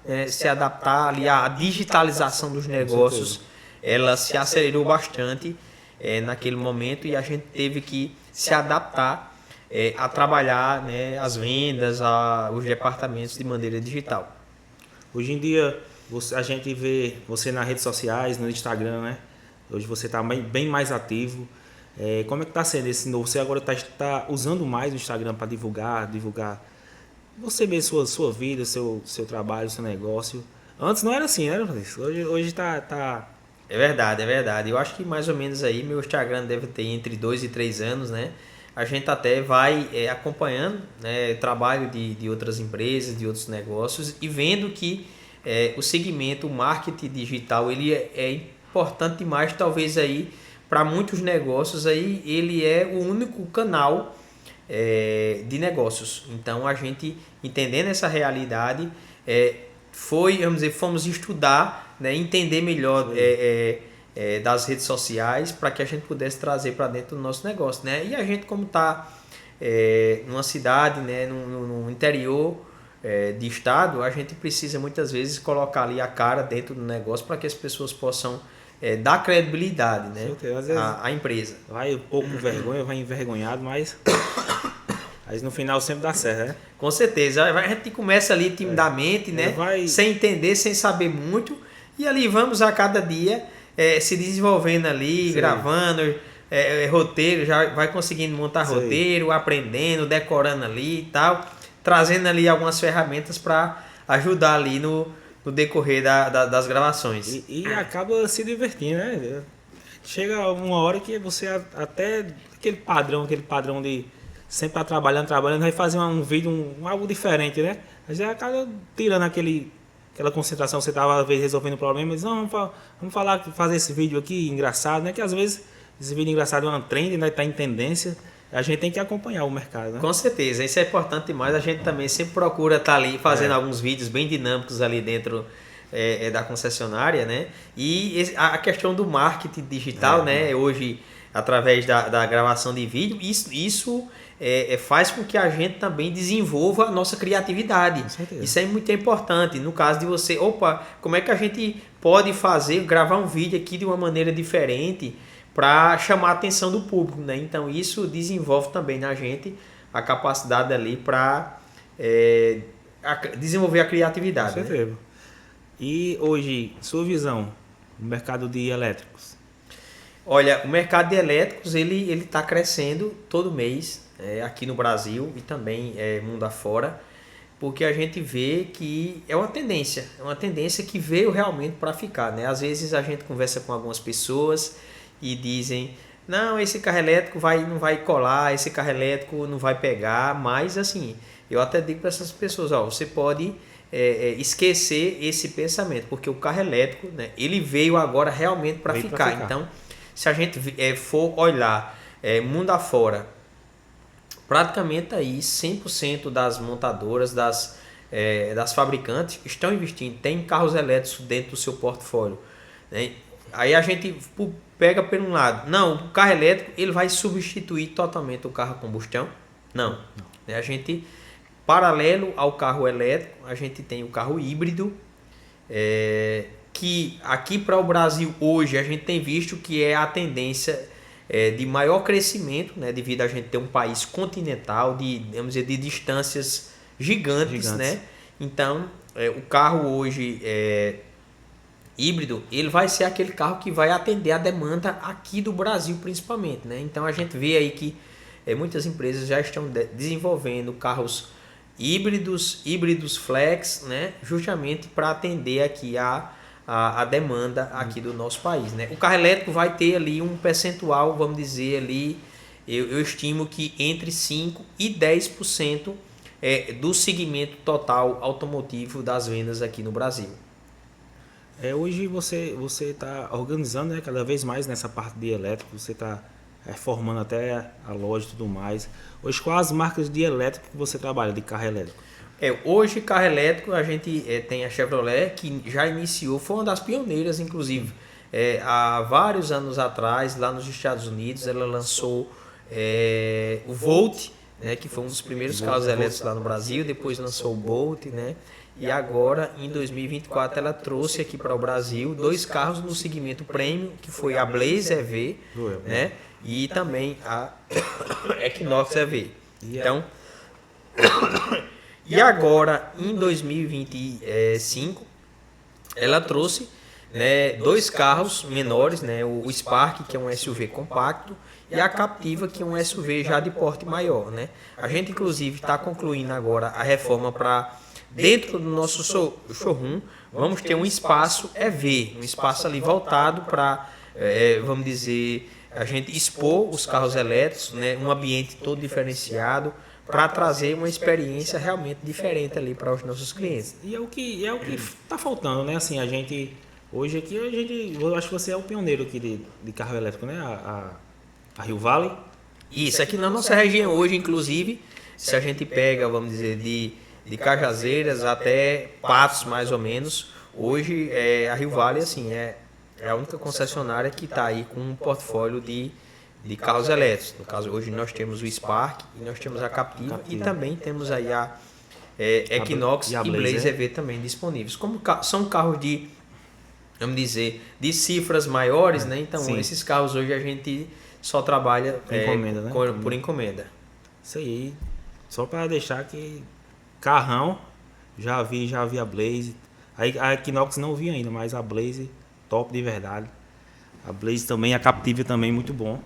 ali à digitalização dos negócios. Ela se acelerou bastante naquele momento, e a gente teve que se adaptar a trabalhar, né, as vendas, os departamentos de maneira digital. Hoje em dia a gente vê você nas redes sociais, no Instagram, né? Hoje você está bem mais ativo. Como é que está sendo esse novo? Você agora está usando mais o Instagram para divulgar você mesmo, sua vida, seu trabalho, seu negócio. Antes não era assim, né, Francisco? Hoje tá... É verdade. Eu acho que mais ou menos aí meu Instagram deve ter entre 2 e 3 anos, né? A gente até vai acompanhando, né, trabalho de outras empresas, de outros negócios, e vendo que o segmento, o marketing digital, ele é importante demais, talvez aí para muitos negócios aí ele é o único canal de negócios. Então a gente, entendendo essa realidade, fomos estudar, né, entender melhor das redes sociais, para que a gente pudesse trazer para dentro do nosso negócio, né? E a gente, como está numa cidade, né, no interior de estado, a gente precisa muitas vezes colocar ali a cara dentro do negócio para que as pessoas possam dar credibilidade, né, à empresa. Vai um pouco com vergonha, vai envergonhado, mas no final sempre dá certo, né? Com certeza. A gente começa ali timidamente, né? Sem entender, sem saber muito, e ali vamos a cada dia se desenvolvendo ali, gravando roteiro, já vai conseguindo montar roteiro, aprendendo, decorando ali e tal, trazendo ali algumas ferramentas para ajudar ali no decorrer das gravações. E acaba se divertindo, né? Chega uma hora que você até aquele padrão de sempre tá trabalhando, vai fazer um vídeo, algo diferente, né? Mas acaba tirando aquela concentração, você estava às vezes resolvendo o problema, mas não, fazer esse vídeo aqui engraçado, né? Que às vezes esse vídeo engraçado é uma trend, né? Tá em tendência, a gente tem que acompanhar o mercado, né? Com certeza, isso é importante demais. A gente também sempre procura estar ali fazendo alguns vídeos bem dinâmicos ali dentro da concessionária, né? E a questão do marketing digital, né? Hoje, através da gravação de vídeo, isso faz com que a gente também desenvolva a nossa criatividade. Com certeza. Isso é muito importante. No caso de você, como é que a gente pode gravar um vídeo aqui de uma maneira diferente para chamar a atenção do público, né? Então isso desenvolve também na gente a capacidade ali para desenvolver a criatividade. Com certeza. Né? E hoje, sua visão no mercado de elétricos? Olha, o mercado de elétricos ele está crescendo todo mês aqui no Brasil e também mundo afora, porque a gente vê que é uma tendência que veio realmente para ficar, né? Às vezes a gente conversa com algumas pessoas e dizem, não, esse carro elétrico não vai colar, esse carro elétrico não vai pegar, mas assim, eu até digo para essas pessoas, você pode esquecer esse pensamento, porque o carro elétrico, né, ele veio agora realmente para ficar. Então, se a gente for olhar mundo afora, praticamente aí 100% das montadoras, das fabricantes estão investindo, tem carros elétricos dentro do seu portfólio, né? Aí a gente pega por um lado, não, o carro elétrico ele vai substituir totalmente o carro a combustão? Não. A gente, paralelo ao carro elétrico, a gente tem o carro híbrido, que aqui para o Brasil hoje a gente tem visto que é a tendência de maior crescimento, né, devido a gente ter um país continental vamos dizer, de distâncias gigantes. Né? Então, o carro hoje híbrido, ele vai ser aquele carro que vai atender a demanda aqui do Brasil principalmente, né? Então a gente vê aí que muitas empresas já estão desenvolvendo carros híbridos flex, né? Justamente para atender aqui a demanda aqui do nosso país, né? O carro elétrico vai ter ali um percentual, vamos dizer ali, eu estimo que entre 5% e 10% do segmento total automotivo das vendas aqui no Brasil. Hoje você está organizando, né, cada vez mais nessa parte de elétrico, você está formando até a loja e tudo mais. Hoje, quais as marcas de elétrico que você trabalha, de carro elétrico? Hoje, carro elétrico, a gente tem a Chevrolet, que já iniciou, foi uma das pioneiras, inclusive. Há vários anos atrás, lá nos Estados Unidos, ela lançou o Volt, né, que foi um dos primeiros carros elétricos lá no Brasil, depois lançou o Bolt, né? E agora, em 2024, ela trouxe aqui para o Brasil 2 carros no segmento premium, que foi a Blaze EV, né? E também a Equinox EV. Então, e agora, em 2025, ela trouxe 2 carros menores, né? O Spark, que é um SUV compacto, e a Captiva, que é um SUV já de porte maior, né? A gente, inclusive, está concluindo agora a reforma para... Dentro do nosso showroom, vamos ter um espaço EV, um espaço ali voltado para, vamos dizer, a gente expor os carros elétricos, né, um ambiente todo diferenciado, para trazer uma experiência realmente diferente ali para os nossos clientes. E é o que está faltando, né? Assim, hoje aqui, eu acho que você é o pioneiro aqui de carro elétrico, né? A Rio Valley. Isso, aqui na nossa região hoje, inclusive, se a gente pega, vamos dizer, de Cajazeiras até Patos, mais ou menos, hoje a Rio Valley assim, é a única concessionária que está aí com um portfólio de carros elétricos. No caso, hoje nós temos o Spark, e nós temos a Captiva e também temos aí a Equinox e Blaze EV também disponíveis. Como são carros de, vamos dizer, de cifras maiores, né? Então, sim, esses carros hoje a gente só trabalha encomenda, né? por encomenda. Isso aí, só para deixar que carrão, já vi a Blaze. A Equinox não vi ainda, mas a Blaze, top de verdade. A Blaze também, a Captiva também, muito bom.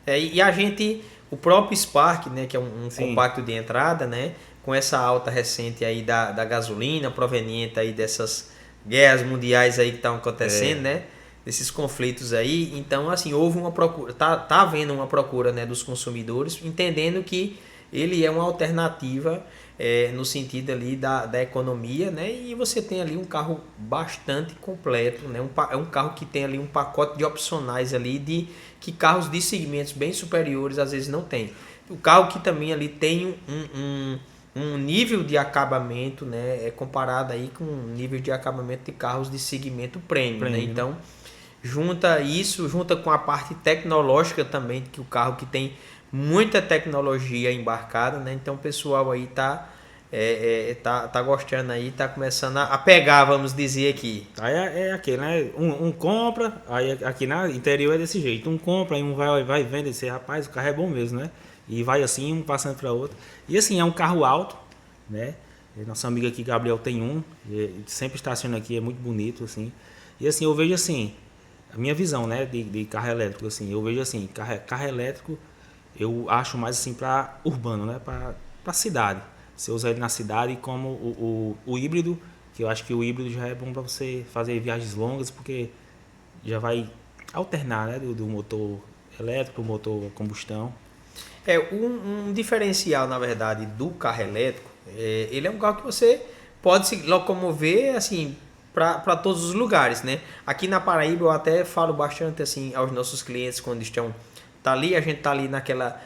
E a gente, o próprio Spark, né, que é um compacto de entrada, né, com essa alta recente aí da gasolina, proveniente aí dessas guerras mundiais aí que estão acontecendo, né, desses conflitos aí. Então, assim, houve uma procura, tá havendo uma procura, né, dos consumidores, entendendo que ele é uma alternativa no sentido ali da economia, né? E você tem ali um carro bastante completo, né? É um carro que tem ali um pacote de opcionais ali que carros de segmentos bem superiores às vezes não tem. O carro que também ali tem um nível de acabamento, né? É comparado aí com um nível de acabamento de carros de segmento premium, né? Então, junta com a parte tecnológica também, que o carro que tem muita tecnologia embarcada, né? Então o pessoal aí tá gostando aí, tá começando a pegar, vamos dizer aqui. Aí é aquele, né? Um compra, aí aqui na interior é desse jeito. Um compra, aí um vai vendo esse rapaz, o carro é bom mesmo, né? E vai assim, um passando para outro. E assim, é um carro alto, né? Nosso amigo aqui, Gabriel, tem um. Sempre estaciona aqui, é muito bonito, assim. E assim, eu vejo assim, a minha visão, né, de carro elétrico, assim, eu vejo assim, carro elétrico, eu acho mais assim para urbano, né? Para cidade. Você usa ele na cidade como o híbrido, que eu acho que o híbrido já é bom para você fazer viagens longas, porque já vai alternar, né, do motor elétrico para o motor a combustão. Um diferencial, na verdade, do carro elétrico, ele é um carro que você pode se locomover assim para todos os lugares, né? Aqui na Paraíba eu até falo bastante assim aos nossos clientes quando a gente tá ali naquela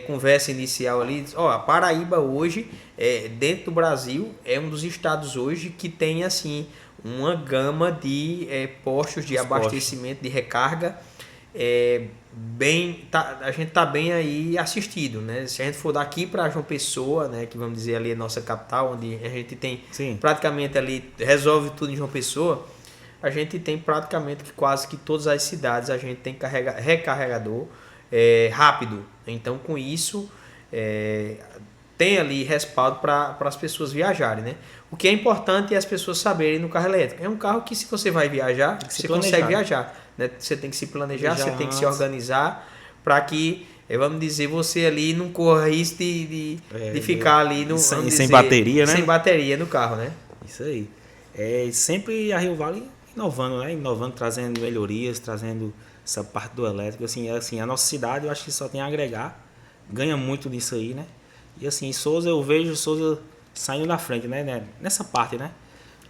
conversa inicial ali, a Paraíba hoje, dentro do Brasil, é um dos estados hoje que tem assim uma gama de postos de abastecimento, de recarga, a gente tá bem aí assistido, né? Se a gente for daqui para João Pessoa, né, que vamos dizer ali é nossa capital, onde a gente tem praticamente ali, resolve tudo em João Pessoa, a gente tem praticamente quase que todas as cidades a gente tem recarregador rápido. Então com isso tem ali respaldo para as pessoas viajarem, né? O que é importante é as pessoas saberem no carro elétrico. É um carro que se você vai viajar, você consegue viajar, né? Você tem que se planejar, você tem que se organizar para que, vamos dizer, você ali não corra risco de ficar ali sem bateria, né? Sem bateria no carro, né? Isso aí. Sempre a Rio Vale inovando, né? Inovando, trazendo melhorias, trazendo essa parte do elétrico. Assim, a nossa cidade eu acho que só tem a agregar, ganha muito disso aí, né? E assim, Souza, eu vejo Souza saindo na frente, né? Nessa parte, né?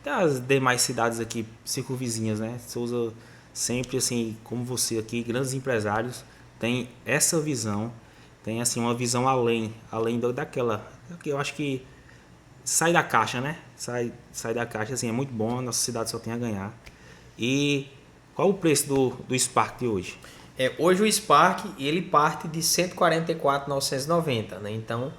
Tem as demais cidades aqui, circunvizinhas, né? Souza sempre, assim, como você aqui, grandes empresários, tem essa visão, tem assim, uma visão além daquela, que eu acho que sai da caixa, né? Sai da caixa, assim, é muito bom, a nossa cidade só tem a ganhar. E qual o preço do Spark de hoje? Hoje o Spark, ele parte de R$ 144.990, né? Então,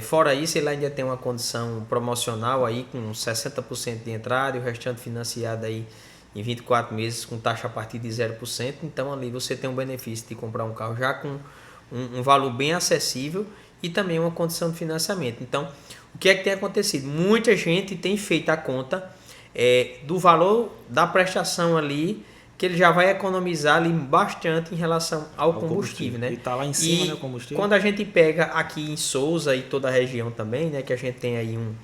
fora isso, ele ainda tem uma condição promocional aí com 60% de entrada e o restante financiado aí em 24 meses com taxa a partir de 0%. Então, ali você tem um benefício de comprar um carro já com um valor bem acessível e também uma condição de financiamento. Então, o que é que tem acontecido? Muita gente tem feito a conta do valor da prestação ali, que ele já vai economizar ali bastante em relação ao combustível, né? E tá lá em cima, né, o combustível. Quando a gente pega aqui em Souza e toda a região também, né, que a gente tem aí um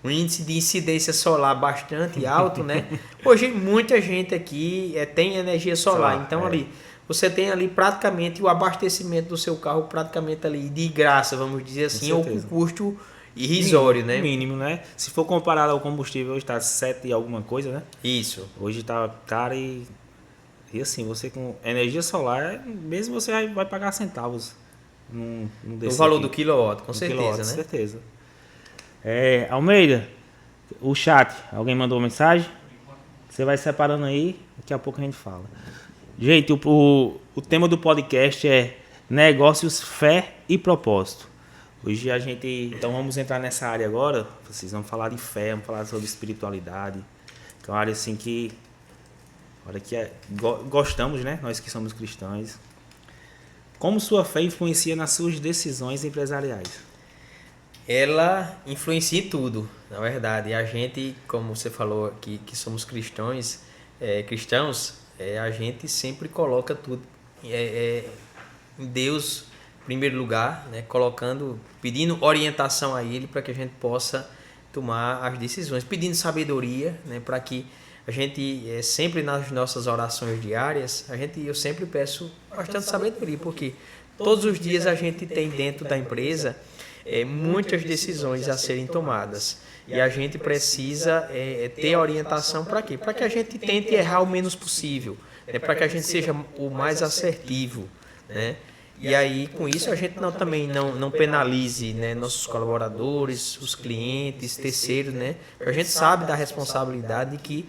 índice de incidência solar bastante alto, né? Hoje muita gente aqui tem energia solar, então ali você tem ali praticamente o abastecimento do seu carro praticamente ali de graça, vamos dizer assim, ou com custo irrisório, né? Mínimo, né? Se for comparado ao combustível, hoje está 7 e alguma coisa, né? Isso. Hoje está caro e assim, você com energia solar, mesmo você vai pagar centavos no valor do quilowatt, com certeza, quilowatt, né? Certeza. Almeida, o chat, alguém mandou mensagem? Você vai separando aí, daqui a pouco a gente fala. Gente, o tema do podcast é negócios, fé e propósito. Hoje então vamos entrar nessa área agora, vocês vão falar de fé, vamos falar sobre espiritualidade, que é uma área assim que gostamos, né? Nós que somos cristãos. Como sua fé influencia nas suas decisões empresariais? Ela influencia em tudo, na verdade. E a gente, como você falou aqui, que somos cristãos, a gente sempre coloca tudo em Deus em primeiro lugar, né? Pedindo orientação a Ele para que a gente possa tomar as decisões, pedindo sabedoria, né? Para que a gente, sempre nas nossas orações diárias, eu sempre peço bastante sabedoria, porque todos os dias a gente tem dentro da empresa muitas decisões a serem tomadas. E a gente precisa ter orientação para quê? Para que a gente tente errar o menos possível, né? Para que a gente seja o mais assertivo, né? E aí, com isso, a gente também não penalize, né, nossos colaboradores, os clientes, terceiros, né? A gente sabe da responsabilidade que,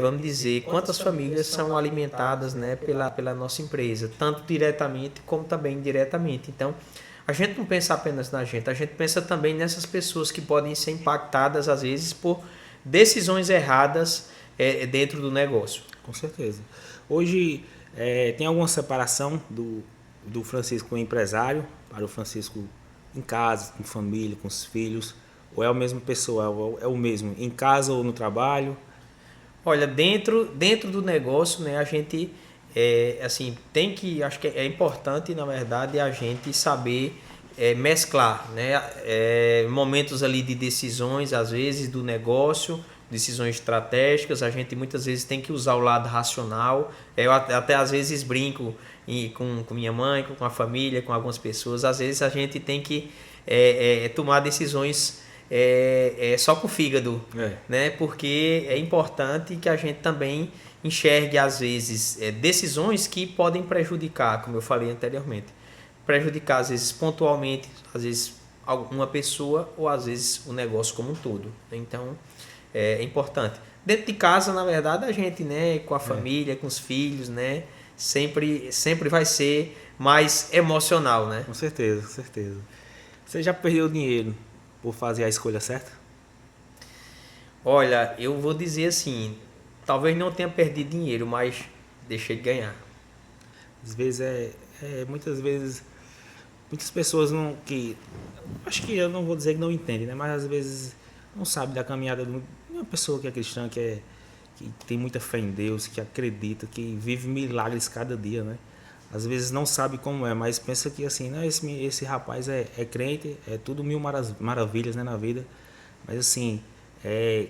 vamos dizer, quantas famílias são alimentadas, né, pela nossa empresa, tanto diretamente como também indiretamente. Então, a gente não pensa apenas na gente, a gente pensa também nessas pessoas que podem ser impactadas, às vezes, por decisões erradas dentro do negócio. Com certeza. Hoje, tem alguma separação do Francisco empresário para o Francisco em casa, com família, com os filhos? Ou é a mesma pessoa, é o mesmo, em casa ou no trabalho? Olha, dentro do negócio, né, a gente assim, acho que é importante, na verdade, a gente saber mesclar, né, momentos ali de decisões, às vezes, do negócio, decisões estratégicas, a gente muitas vezes tem que usar o lado racional. Eu até às vezes brinco com minha mãe, com a família, com algumas pessoas, às vezes a gente tem que tomar decisões só com o fígado, né? Porque é importante que a gente também enxergue, às vezes, decisões que podem prejudicar, como eu falei anteriormente. Prejudicar, às vezes, pontualmente, às vezes, uma pessoa ou, às vezes, o negócio como um todo. Então, é importante. Dentro de casa, na verdade, a gente, né, com a família, com os filhos, né, sempre vai ser mais emocional, né? Com certeza, com certeza. Você já perdeu dinheiro por fazer a escolha certa? Olha, eu vou dizer assim, talvez não tenha perdido dinheiro, mas deixei de ganhar. Às vezes muitas vezes, muitas pessoas não, acho que eu não vou dizer que não entendem, né? Mas às vezes não sabe da caminhada de uma pessoa que é cristã, que tem muita fé em Deus, que acredita, que vive milagres cada dia, né? Às vezes não sabe como é, mas pensa que assim, né, esse rapaz é crente, é tudo mil maravilhas, né, na vida. Mas assim,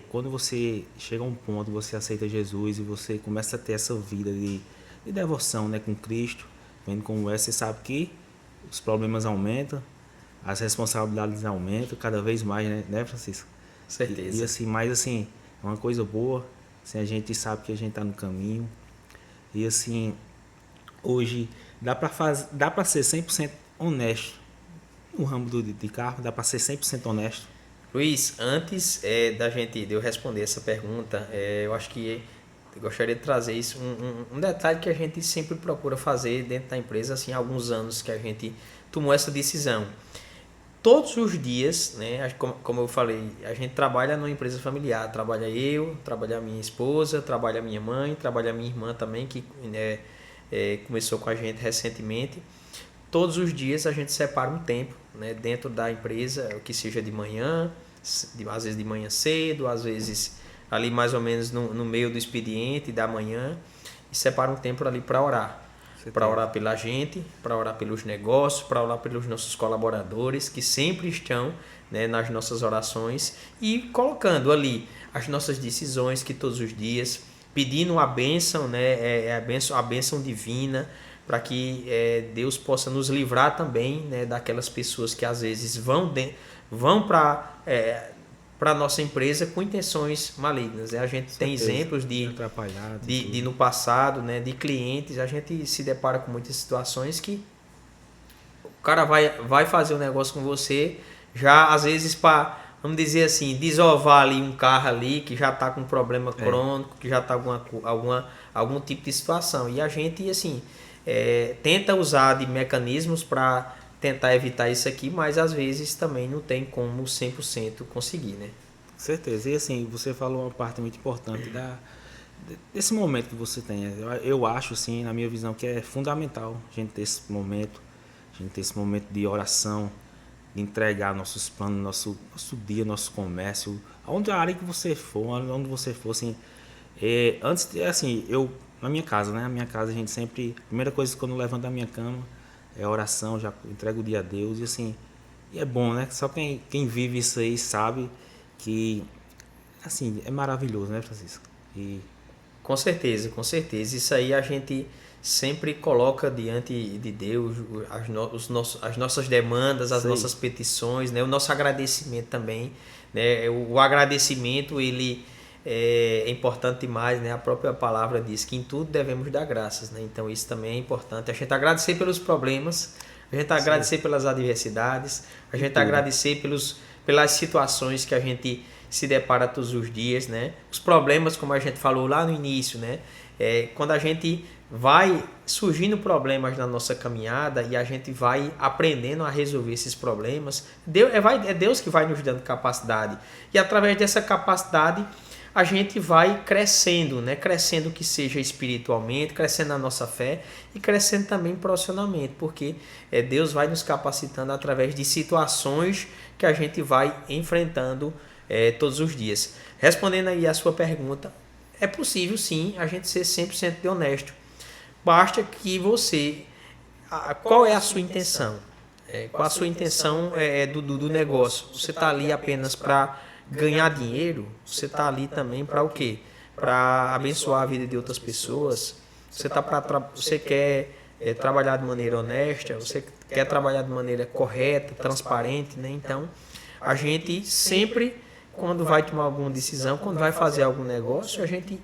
quando você chega a um ponto, você aceita Jesus e você começa a ter essa vida de devoção, né, com Cristo, vendo como você sabe que os problemas aumentam, as responsabilidades aumentam cada vez mais, né Francisco? Certeza. E assim, mais assim, é uma coisa boa, assim, a gente sabe que a gente está no caminho. E assim, hoje dá para ser 100% honesto no ramo de carro, dá para ser 100% honesto. Luiz, antes de eu responder essa pergunta, eu acho que eu gostaria de trazer isso, um detalhe que a gente sempre procura fazer dentro da empresa, assim, há alguns anos que a gente tomou essa decisão. Todos os dias, né, como eu falei, a gente trabalha numa empresa familiar, trabalha eu, trabalha a minha esposa, trabalha a minha mãe, trabalha a minha irmã também, que começou com a gente recentemente. Todos os dias a gente separa um tempo, né, dentro da empresa, que seja de manhã, às vezes de manhã cedo, às vezes ali mais ou menos no meio do expediente da manhã, e separa um tempo ali para orar. Para orar pela gente, para orar pelos negócios, para orar pelos nossos colaboradores que sempre estão, né, nas nossas orações e colocando ali as nossas decisões que todos os dias, pedindo a bênção, né, a bênção divina, para que Deus possa nos livrar também, né, daquelas pessoas que às vezes vão para a nossa empresa com intenções malignas. A gente tem exemplos de no passado, né, de clientes, a gente se depara com muitas situações que o cara vai fazer um negócio com você, já às vezes para, vamos dizer assim, desovar ali um carro ali que já está com problema crônico, que já está algum tipo de situação. E a gente, assim, tenta usar de mecanismos para tentar evitar isso aqui, mas às vezes também não tem como 100% conseguir, né? Certeza. E assim, você falou uma parte muito importante desse momento que você tem. Eu acho, assim, na minha visão, que é fundamental a gente ter esse momento, de oração, de entregar nossos planos, nosso dia, nosso comércio, a área que você for, onde você for, assim, assim, na minha casa, né? Na minha casa a gente sempre, a primeira coisa quando eu levanto da minha cama é oração, já entrego o dia a Deus e assim, e é bom, né? Só quem vive isso aí sabe que, assim, é maravilhoso, né, Francisco? Com certeza, com certeza. Isso aí a gente sempre coloca diante de Deus as nossas demandas, as Sim. nossas petições, né? O nosso agradecimento também, né? O agradecimento, ele é importante demais, né? A própria palavra diz que em tudo devemos dar graças, né? Então isso também é importante. A gente agradecer pelos problemas, a gente agradecer pelas adversidades, a gente agradecer pelas situações que a gente se depara todos os dias, né? Os problemas, como a gente falou lá no início, né? Quando a gente vai surgindo problemas na nossa caminhada e a gente vai aprendendo a resolver esses problemas, é Deus que vai nos dando capacidade. E através dessa capacidade a gente vai crescendo, né? Crescendo que seja espiritualmente, crescendo na nossa fé e crescendo também profissionalmente, porque Deus vai nos capacitando através de situações que a gente vai enfrentando todos os dias. Respondendo aí a sua pergunta, é possível sim a gente ser 100% honesto. Basta que você... Qual é a sua intenção? Qual a sua intenção do negócio? Você está ali apenas para ganhar dinheiro? Você está ali também para o quê? Para abençoar a vida de outras pessoas? Você quer trabalhar de maneira honesta? Você quer trabalhar de maneira correta, transparente, né? Então, a gente sempre, quando vai tomar alguma decisão, quando vai fazer algum negócio, a gente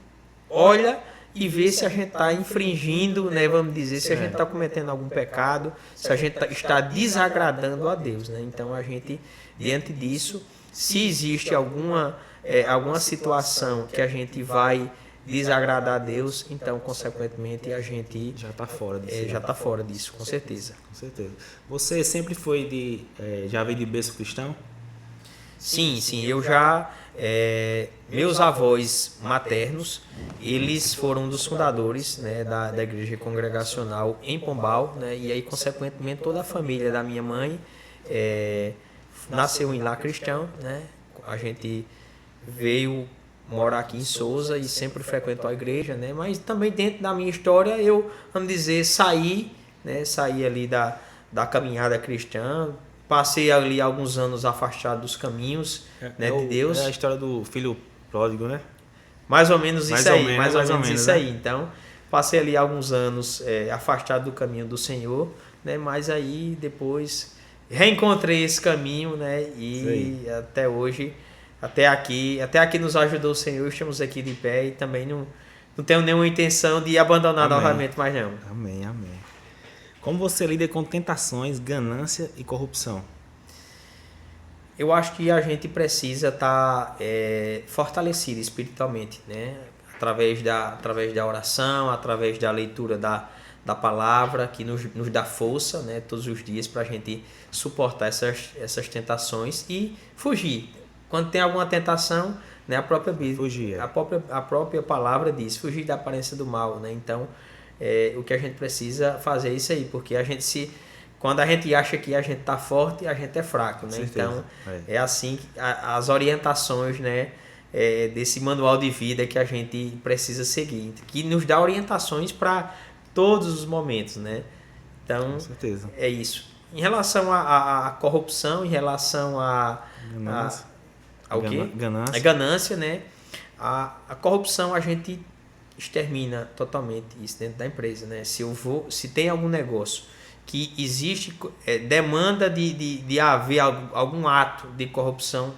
olha e vê se a gente está infringindo, né, vamos dizer, se a gente está cometendo algum pecado, se a gente está desagradando a Deus, né? Então a gente, diante disso, se existe alguma situação que a gente vai desagradar a Deus, então consequentemente a gente Já está fora disso. já está fora disso, com certeza. Com certeza. Você sempre foi já veio de berço cristão? Sim, eu já... meus avós maternos, eles foram um dos fundadores, né, da igreja congregacional em Pombal, né, e aí, consequentemente, toda a família da minha mãe nasceu em lar cristão, né. A gente veio morar aqui em Souza e sempre frequentou a igreja, né, mas também dentro da minha história eu, vamos dizer, saí ali da caminhada cristã. Passei ali alguns anos afastado dos caminhos de Deus. É a história do filho pródigo, né? Mais ou menos isso aí. Mais ou menos Isso né? aí. Então, passei ali alguns anos afastado do caminho do Senhor, né? Mas aí depois reencontrei esse caminho, né? E até hoje, até aqui nos ajudou o Senhor. Estamos aqui de pé e também não tenho nenhuma intenção de abandonar novamente, mais não. Amém. Como você lida com tentações, ganância e corrupção? Eu acho que a gente precisa estar fortalecido espiritualmente, né? Através da oração, através da leitura da palavra, que nos dá força, né? Todos os dias para a gente suportar essas tentações e fugir. Quando tem alguma tentação, né? A própria Bíblia, Fugir. a própria palavra diz, fugir da aparência do mal, né? Então, o que a gente precisa fazer é isso aí, porque quando a gente acha que a gente está forte, a gente é fraco, né? Então, é assim as orientações, né, desse manual de vida que a gente precisa seguir, que nos dá orientações para todos os momentos, né? Então, com certeza. É isso. Em relação à corrupção, em relação a ganância, né? A corrupção, a gente extermina totalmente isso dentro da empresa, né? Se tem algum negócio que existe demanda de haver algum ato de corrupção,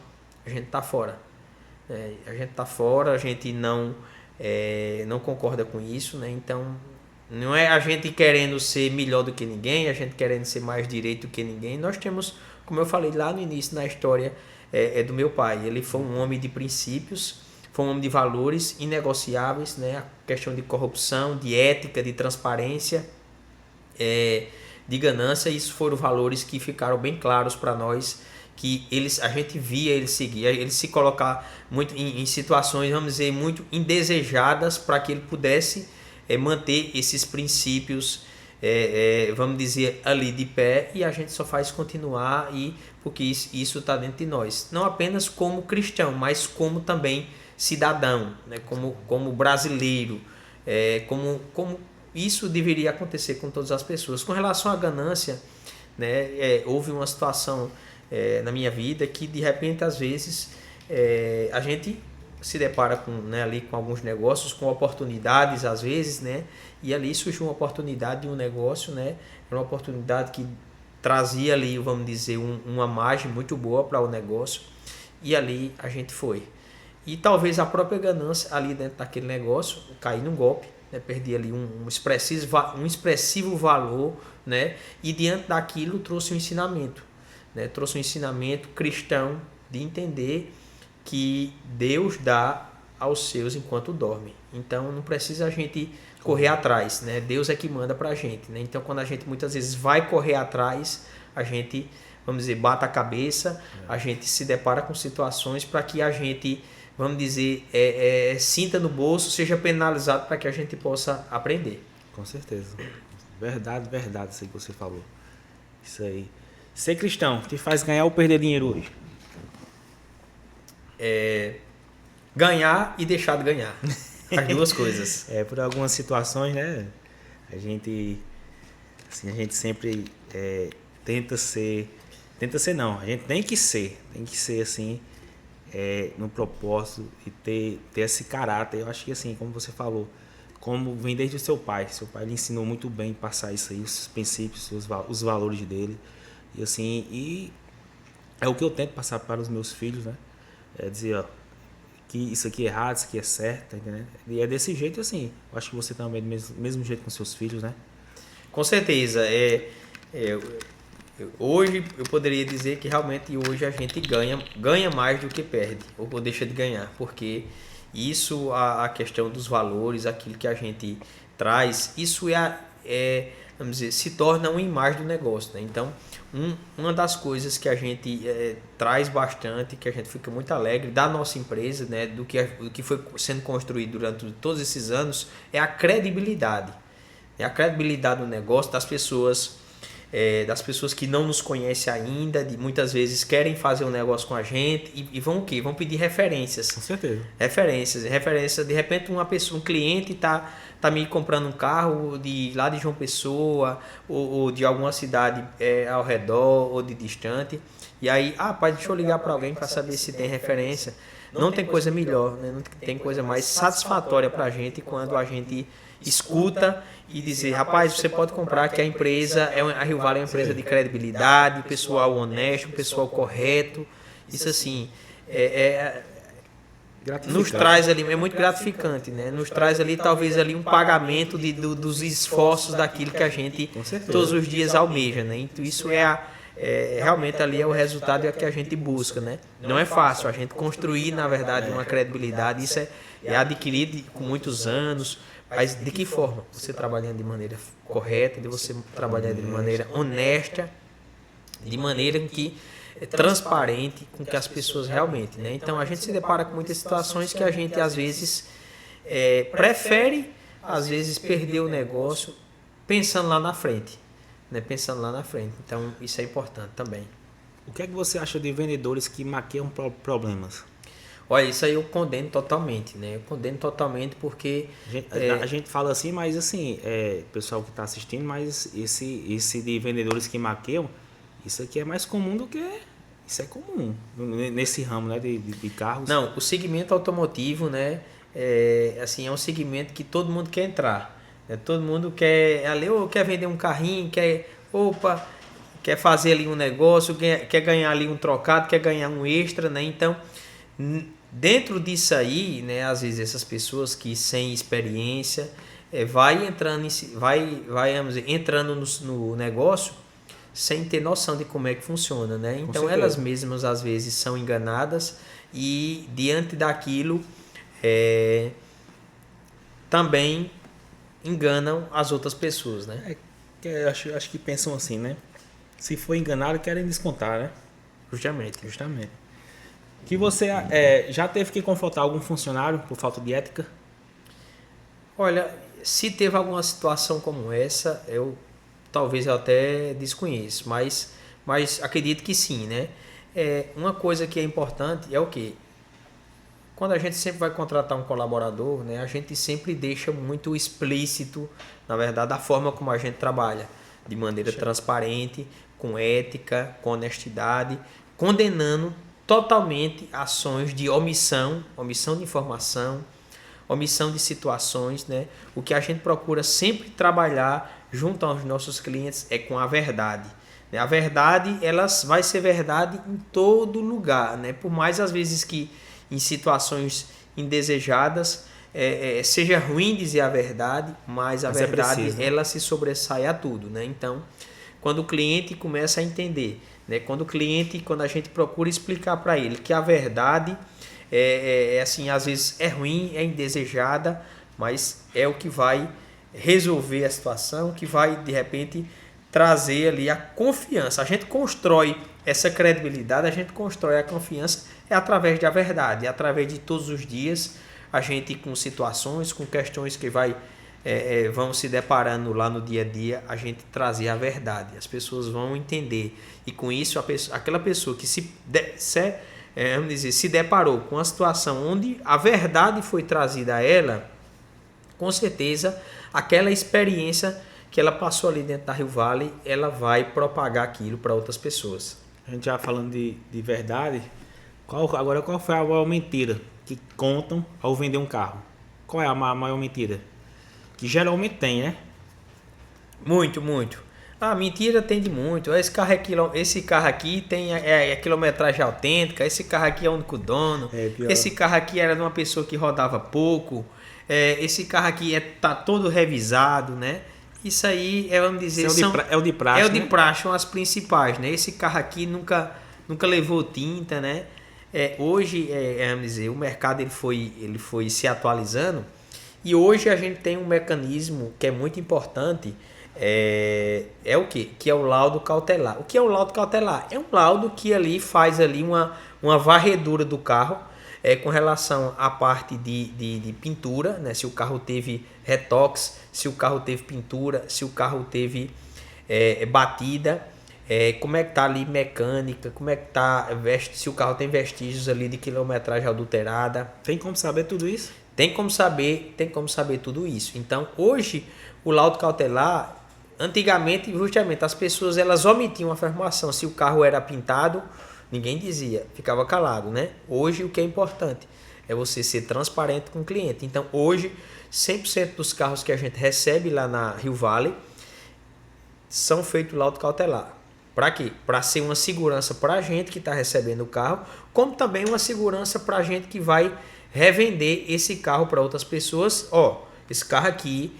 a gente está fora. A gente está fora, a gente não concorda com isso, né? Então, não é a gente querendo ser melhor do que ninguém, a gente querendo ser mais direito do que ninguém. Nós temos, como eu falei lá no início na história do meu pai, ele foi um homem de princípios, foi um homem de valores inegociáveis, né? A questão de corrupção, de ética, de transparência, de ganância, isso foram valores que ficaram bem claros para nós, que a gente via ele seguir, ele se colocar muito em situações, vamos dizer, muito indesejadas, para que ele pudesse manter esses princípios, vamos dizer, ali de pé, e a gente só faz continuar, porque isso está dentro de nós, não apenas como cristão, mas como também cidadão, né? como brasileiro, como isso deveria acontecer com todas as pessoas. Com relação à ganância, né, houve uma situação na minha vida que, de repente, às vezes, a gente se depara com, né, ali com alguns negócios, com oportunidades às vezes, né? E ali surgiu uma oportunidade de um negócio, né? Era uma oportunidade que trazia ali, vamos dizer, uma margem muito boa para o negócio. E ali a gente foi. E talvez a própria ganância ali dentro daquele negócio, cair num golpe, né? Perdi ali um expressivo valor, né? E diante daquilo trouxe um ensinamento, né? Trouxe um ensinamento cristão de entender que Deus dá aos seus enquanto dorme. Então não precisa a gente correr atrás, né? Deus é que manda pra gente, né? Então quando a gente muitas vezes vai correr atrás, a gente, vamos dizer, bata a cabeça, a gente se depara com situações para que a gente, vamos dizer, sinta no bolso, seja penalizado para que a gente possa aprender. Com certeza. Verdade, verdade, isso aí que você falou. Isso aí. Ser cristão te faz ganhar ou perder dinheiro hoje? Ganhar e deixar de ganhar. As duas coisas. Por algumas situações, né? A gente sempre tenta ser não, a gente tem que ser assim, no propósito e ter esse caráter. Eu acho que assim, como você falou, como vem desde o seu pai lhe ensinou muito bem passar isso aí, os princípios, os valores dele, e assim, e é o que eu tento passar para os meus filhos, né? Dizer, ó, que isso aqui é errado, isso aqui é certo, tá entendendo? E é desse jeito assim, eu acho que você também, do mesmo jeito com seus filhos, né? Com certeza. Hoje eu poderia dizer que realmente hoje a gente ganha mais do que perde, ou deixa de ganhar, porque isso, a questão dos valores, aquilo que a gente traz, isso vamos dizer, se torna uma imagem do negócio, né? Então, uma das coisas que a gente traz bastante, que a gente fica muito alegre da nossa empresa, né, do que foi sendo construído durante todos esses anos, é a credibilidade. É a credibilidade do negócio, das pessoas que não nos conhecem ainda, muitas vezes querem fazer um negócio com a gente e vão o quê? Vão pedir referências. Com certeza. Referências. De repente um cliente tá me comprando um carro lá de João Pessoa ou de alguma cidade ao redor ou de distante. E aí, pai, deixa eu ligar para alguém para saber se tem referência. Não tem coisa melhor, né? Não tem coisa mais satisfatória para a gente quando a gente escuta e dizer, rapaz, você pode comprar que a empresa, a Rio Vale é uma empresa de credibilidade, pessoal honesto, pessoal correto. Isso assim, nos traz ali, é muito gratificante, né? Nos traz ali talvez ali um pagamento dos esforços daquilo que a gente todos os dias almeja, né? Então isso realmente ali é o resultado que a gente busca, né? Não é fácil a gente construir, na verdade, uma credibilidade, isso é adquirido com muitos anos. Mas de que forma? Você trabalhando de maneira correta, de você trabalhando de maneira honesta, de maneira que é transparente com que as pessoas realmente, né? Então a gente se depara com muitas situações que a gente às vezes prefere, às vezes, perder o negócio pensando lá na frente, né? Pensando lá na frente. Então isso é importante também. O que é que você acha de vendedores que maquiam problemas? Olha, isso aí eu condeno totalmente, né? Eu condeno totalmente porque... A gente fala assim, mas assim, pessoal que está assistindo, mas esse de vendedores que maquiam, isso aqui é mais comum do que... Isso é comum nesse ramo, né, de carros. Não, o segmento automotivo, né, é um segmento que todo mundo quer entrar. Todo mundo quer vender um carrinho, quer fazer ali um negócio, quer ganhar ali um trocado, quer ganhar um extra, né? Então... Dentro disso aí, né, às vezes essas pessoas que sem experiência vai entrando no negócio sem ter noção de como é que funciona, né? Então elas mesmas às vezes são enganadas e diante daquilo também enganam as outras pessoas, né? Acho que pensam assim, né? Se for enganado, querem descontar, né? Justamente. Que você já teve que confrontar algum funcionário por falta de ética? Olha, se teve alguma situação como essa, talvez eu até desconheço, mas acredito que sim, né? Uma coisa que é importante é o quê? Quando a gente sempre vai contratar um colaborador, né, a gente sempre deixa muito explícito, na verdade, a forma como a gente trabalha, de maneira transparente, com ética, com honestidade, condenando totalmente ações de omissão de informação, omissão de situações, né? O que a gente procura sempre trabalhar junto aos nossos clientes é com a verdade. A verdade, ela vai ser verdade em todo lugar, né? Por mais às vezes que em situações indesejadas seja ruim dizer a verdade, mas a verdade preciso, né? ela se sobressai a tudo, né? Então, quando o cliente começa a entender, né? Quando a gente procura explicar para ele que a verdade assim, às vezes é ruim, é indesejada, mas é o que vai resolver a situação, que vai de repente trazer ali a confiança. A gente constrói essa credibilidade, a gente constrói a confiança através da verdade, através de todos os dias a gente com situações, com questões que vão se deparando lá no dia a dia, a gente trazer a verdade. As pessoas vão entender e com isso aquela pessoa que se deparou com uma situação onde a verdade foi trazida a ela, com certeza aquela experiência que ela passou ali dentro da Rio Vale, ela vai propagar aquilo para outras pessoas. A gente já falando de verdade, qual foi a maior mentira que contam ao vender um carro? Qual é a maior mentira? Que geralmente tem, né? Muito. Ah, mentira tem de muito. Esse carro aqui tem quilometragem autêntica, esse carro aqui é o único dono, esse carro aqui era de uma pessoa que rodava pouco, esse carro aqui tá todo revisado, né? Isso aí, vamos dizer, é o de praxe. É o de praxe, são as principais, né? Esse carro aqui nunca levou tinta, né? Hoje, vamos dizer, o mercado ele foi se atualizando e hoje a gente tem um mecanismo que é muito importante, o quê? Que é o laudo cautelar. O que é o laudo cautelar? É um laudo que ali faz ali uma varredura do carro, com relação à parte de pintura, né? Se o carro teve retox, se o carro teve pintura, se o carro teve batida, como é que tá ali mecânica, como é que tá se o carro tem vestígios ali de quilometragem adulterada. Tem como saber tudo isso? Tem como saber tudo isso. Então, hoje, o laudo cautelar, antigamente, justamente, as pessoas elas omitiam a informação. Se o carro era pintado, ninguém dizia, ficava calado, né? Hoje, o que é importante é você ser transparente com o cliente. Então, hoje, 100% dos carros que a gente recebe lá na Rio Vale são feitos laudo cautelar. Para quê? Para ser uma segurança para a gente que está recebendo o carro, como também uma segurança para a gente que vai revender esse carro para outras pessoas. Esse carro aqui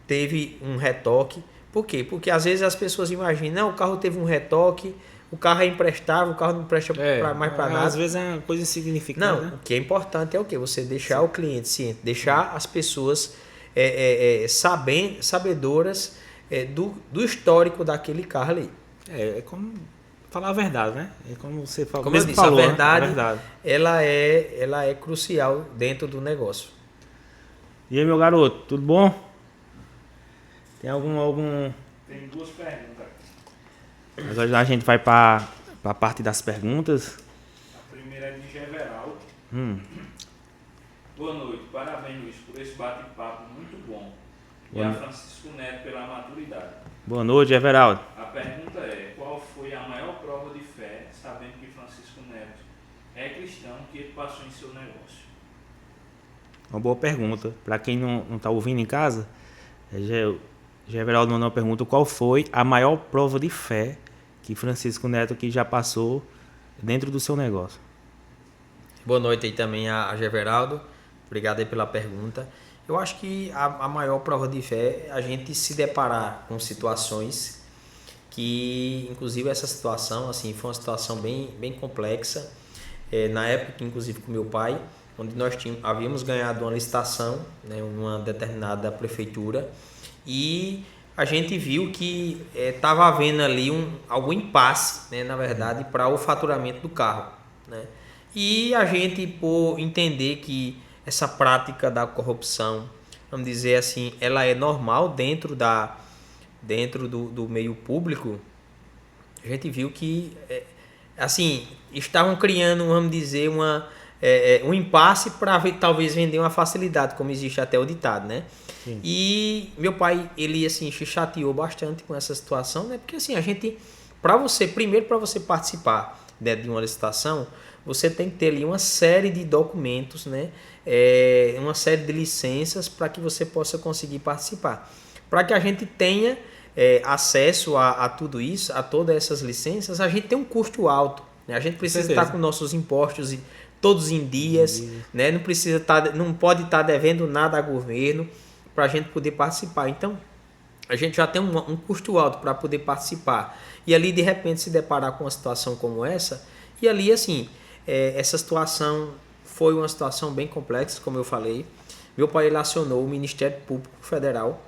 teve um retoque. Por quê? Porque às vezes as pessoas imaginam, não, o carro teve um retoque, o carro é imprestável, o carro não presta mais para nada. Às vezes é uma coisa insignificante. Não, né? O que é importante é o quê? Você deixar o cliente ciente, deixar as pessoas sabedoras do histórico daquele carro ali. É como falar a verdade, né? É como você falou. Como eu disse, falou, a verdade. Né? Ela é crucial dentro do negócio. E aí, meu garoto, tudo bom? Tem algum... Tem duas perguntas. Agora a gente vai para a parte das perguntas. A primeira é de Geveraldo. Boa noite, parabéns Luiz por esse bate-papo muito bom. E a Francisco Neto pela maturidade. Boa noite, Everaldo. A pergunta é, qual foi a maior prova de fé, sabendo que Francisco Neto é cristão, que ele passou em seu negócio? Uma boa pergunta. Para quem não está ouvindo em casa, Everaldo mandou uma pergunta: qual foi a maior prova de fé que Francisco Neto aqui já passou dentro do seu negócio? Boa noite aí também a Geveraldo. Obrigado aí pela pergunta. Eu acho que a maior prova de fé é a gente se deparar com situações que, inclusive, essa situação assim, foi uma situação bem complexa. Na época, inclusive, com meu pai, onde nós havíamos ganhado uma licitação, né, numa determinada prefeitura, e a gente viu que estava havendo ali algum impasse, né, na verdade, para o faturamento do carro, né? E a gente, por entender que essa prática da corrupção, vamos dizer assim, ela é normal dentro do meio público, a gente viu que assim, estavam criando, vamos dizer, um impasse para talvez vender uma facilidade, como existe até o ditado, né? Sim. E meu pai, ele assim, se chateou bastante com essa situação, né? Porque assim, a gente, para você participar dentro de uma licitação, você tem que ter ali uma série de documentos, né? Uma série de licenças para que você possa conseguir participar. Para que a gente tenha acesso a tudo isso, a todas essas licenças, a gente tem um custo alto, né? A gente precisa estar com nossos impostos todos em dias, né? Não pode estar devendo nada a governo para a gente poder participar. Então, a gente já tem um custo alto para poder participar. E ali, de repente, se deparar com uma situação como essa, e ali, assim, essa situação foi uma situação bem complexa, como eu falei. Meu pai ele acionou o Ministério Público Federal,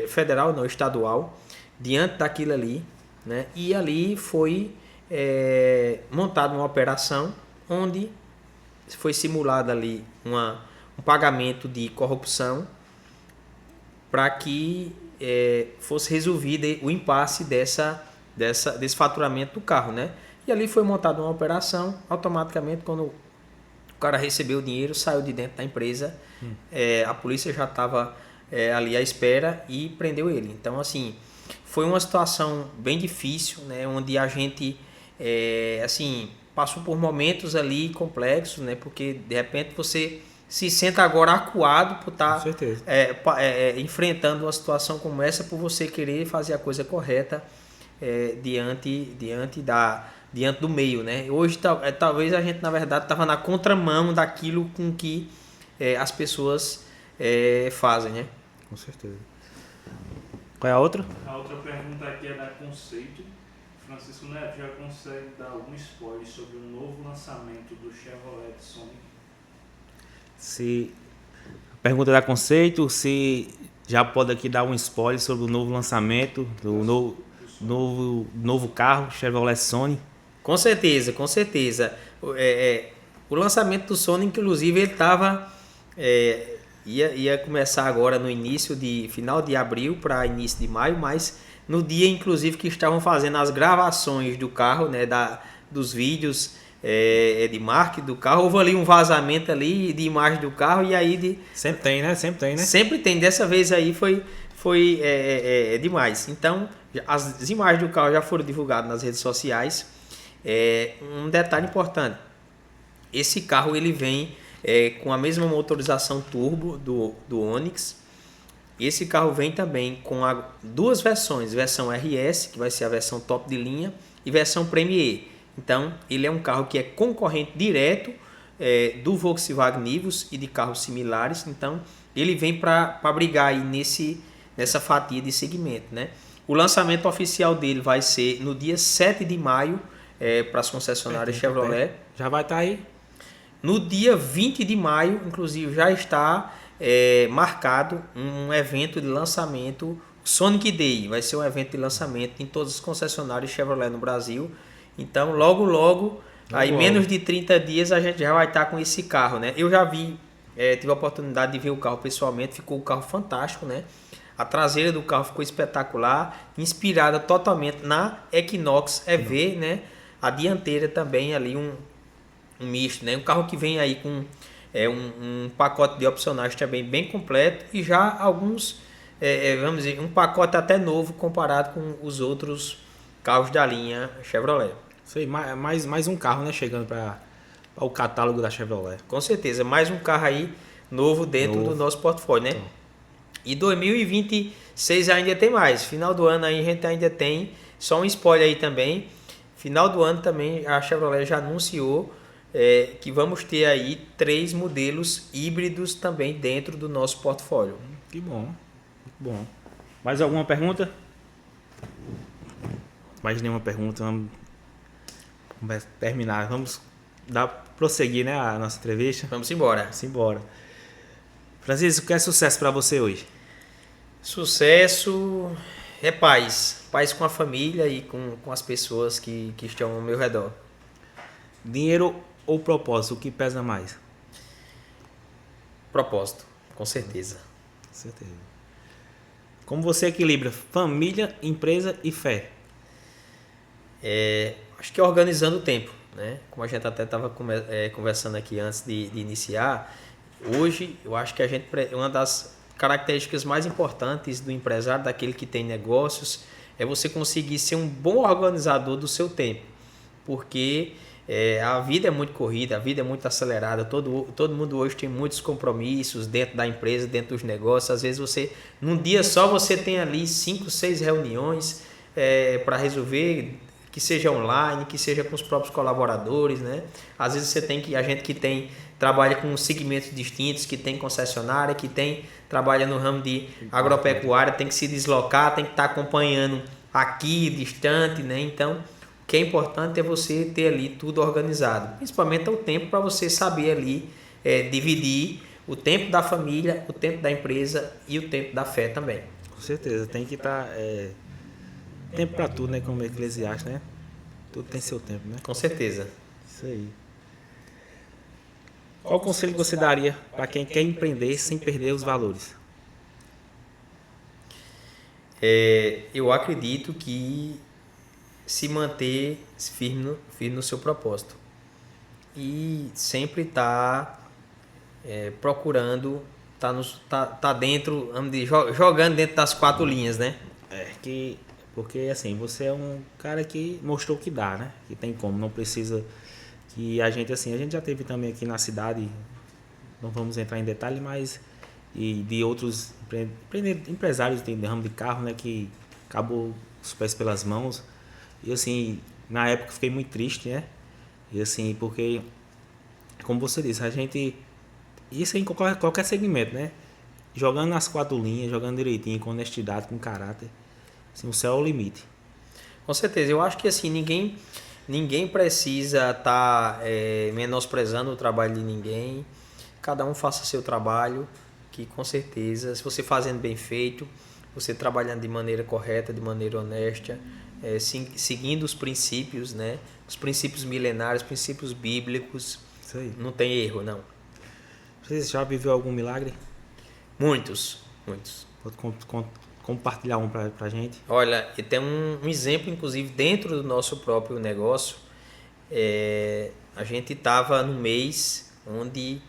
federal não, estadual, diante daquilo ali, né? E ali foi montada uma operação onde foi simulado ali um pagamento de corrupção para que fosse resolvido o impasse desse faturamento do carro, né? E ali foi montada uma operação, automaticamente quando o cara recebeu o dinheiro, saiu de dentro da empresa, a polícia já estava ali à espera e prendeu ele. Então, assim, foi uma situação bem difícil, né? Onde a gente, assim, passou por momentos ali complexos, né? Porque, de repente, você se sente agora acuado por estar enfrentando uma situação como essa, por você querer fazer a coisa correta diante do meio, né? Hoje, talvez a gente, na verdade, estava na contramão daquilo com que as pessoas fazem, né? Com certeza. Qual é a outra? A outra pergunta aqui é da Conceito. Francisco Neto, já consegue dar algum spoiler sobre o novo lançamento do Chevrolet Sonic? A pergunta da Conceito, se já pode aqui dar um spoiler sobre o novo lançamento do novo carro Chevrolet Sonic. Com certeza, com certeza. O lançamento do Sonic, inclusive, ele estava ia começar agora no final de abril para início de maio, mas no dia, inclusive, que estavam fazendo as gravações do carro, né, dos vídeos de marketing do carro, houve ali um vazamento ali de imagem do carro e aí sempre tem, né? Sempre tem. Dessa vez aí foi demais. Então, as imagens do carro já foram divulgadas nas redes sociais. Um detalhe importante: esse carro ele vem com a mesma motorização turbo do Onix. Esse carro vem também com duas versões, versão RS, que vai ser a versão top de linha, e versão Premier. Então, ele é um carro que é concorrente direto do Volkswagen Nivus e de carros similares. Então, ele vem para brigar aí nessa fatia de segmento, né? O lançamento oficial dele vai ser no dia 7 de maio para as concessionárias Chevrolet. Já vai estar aí? No dia 20 de maio, inclusive, já está marcado um evento de lançamento, Sonic Day. Vai ser um evento de lançamento em todas as concessionárias Chevrolet no Brasil. Então, logo, aí menos de 30 dias a gente já vai estar com esse carro, né? Eu já tive a oportunidade de ver o carro pessoalmente, ficou um carro fantástico, né? A traseira do carro ficou espetacular, inspirada totalmente na Equinox EV, né? A dianteira também ali um misto, né? Um carro que vem aí com um pacote de opcionais também bem completo e já alguns, vamos dizer, um pacote até novo comparado com os outros carros da linha Chevrolet. Sei, mais um carro, né? Chegando para o catálogo da Chevrolet. Com certeza, mais um carro aí novo dentro do nosso portfólio, né? Então. E 2026 ainda tem mais. Final do ano aí a gente ainda tem, só um spoiler aí também. Final do ano também a Chevrolet já anunciou que vamos ter aí 3 modelos híbridos também dentro do nosso portfólio. Que bom, muito bom. Mais alguma pergunta? Mais nenhuma pergunta, vamos terminar. Vamos prosseguir, né, a nossa entrevista. Vamos embora. Vamos embora. Francisco, o que é sucesso para você hoje? Sucesso é paz. Paz com a família e com as pessoas que estão ao meu redor. Dinheiro ou propósito, o que pesa mais? Propósito, com certeza. Com certeza. Como você equilibra família, empresa e fé? Acho que organizando o tempo, né? Como a gente até estava conversando aqui antes de iniciar, hoje eu acho que uma das características mais importantes do empresário, daquele que tem negócios, é você conseguir ser um bom organizador do seu tempo. porque a vida é muito corrida, a vida é muito acelerada, todo mundo hoje tem muitos compromissos dentro da empresa, dentro dos negócios. Às vezes num dia só você tem ali 5, 6 reuniões para resolver, que seja online, que seja com os próprios colaboradores, né? Às vezes a gente que trabalha com segmentos distintos, que tem concessionária, trabalha no ramo de agropecuária, tem que se deslocar, tem que estar acompanhando aqui, distante, né? Então, o que é importante é você ter ali tudo organizado, principalmente o tempo, para você saber ali dividir o tempo da família, o tempo da empresa e o tempo da fé também. Com certeza, tem que estar tempo para tudo, né? Como Eclesiastes, né? Tudo tem seu tempo, né? Com certeza. Isso aí. Qual conselho você daria para quem quer empreender sem perder os valores? Eu acredito que se manter firme no seu propósito e sempre procurando, tá dentro, jogando dentro das 4 linhas, né? Porque assim, você é um cara que mostrou que dá, né? Que tem como, não precisa que a gente já teve também aqui na cidade, não vamos entrar em detalhe, mas de outros empresários de ramo de carro, né? Que acabou os pés pelas mãos. E assim, na época eu fiquei muito triste, né? E assim, porque, como você disse, isso em qualquer segmento, né? Jogando nas 4 linhas, jogando direitinho, com honestidade, com caráter. Assim, o céu é o limite. Com certeza. Eu acho que assim, ninguém precisa estar menosprezando o trabalho de ninguém. Cada um faça seu trabalho, que com certeza, se você fazendo bem feito, você trabalhando de maneira correta, de maneira honesta, seguindo os princípios, né? Os princípios milenários, os princípios bíblicos, Isso aí. Não tem erro, não. Você já viveu algum milagre? Muitos. Pode compartilhar um pra gente? Olha, e tem um exemplo, inclusive, dentro do nosso próprio negócio. A gente estava no mês onde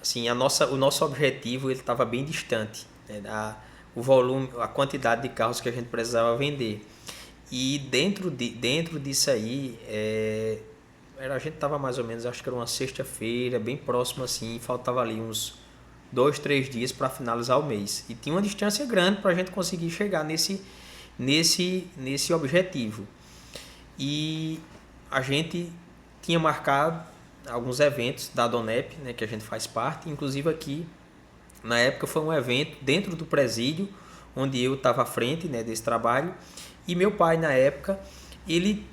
assim, o nosso objetivo estava bem distante, né, o volume, a quantidade de carros que a gente precisava vender. E dentro disso aí, a gente estava mais ou menos, acho que era uma sexta-feira, bem próximo assim, faltava ali uns 2, 3 dias para finalizar o mês. E tinha uma distância grande para a gente conseguir chegar nesse objetivo. E a gente tinha marcado alguns eventos da Donep, né, que a gente faz parte. Inclusive aqui, na época, foi um evento dentro do presídio, onde eu estava à frente, né, desse trabalho. E meu pai, na época, ele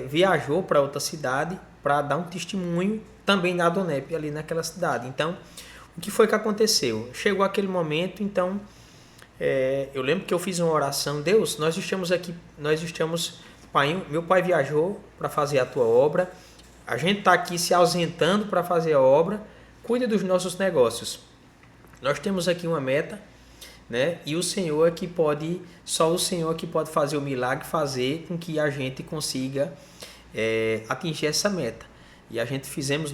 viajou para outra cidade para dar um testemunho também da Donep ali naquela cidade. Então, o que foi que aconteceu? Chegou aquele momento, então, eu lembro que eu fiz uma oração: Deus, nós estamos aqui, pai, meu pai viajou para fazer a tua obra, a gente está aqui se ausentando para fazer a obra, cuida dos nossos negócios. Nós temos aqui uma meta, né? E o Senhor só o Senhor que pode fazer o milagre, fazer com que a gente consiga atingir essa meta. E a gente fizemos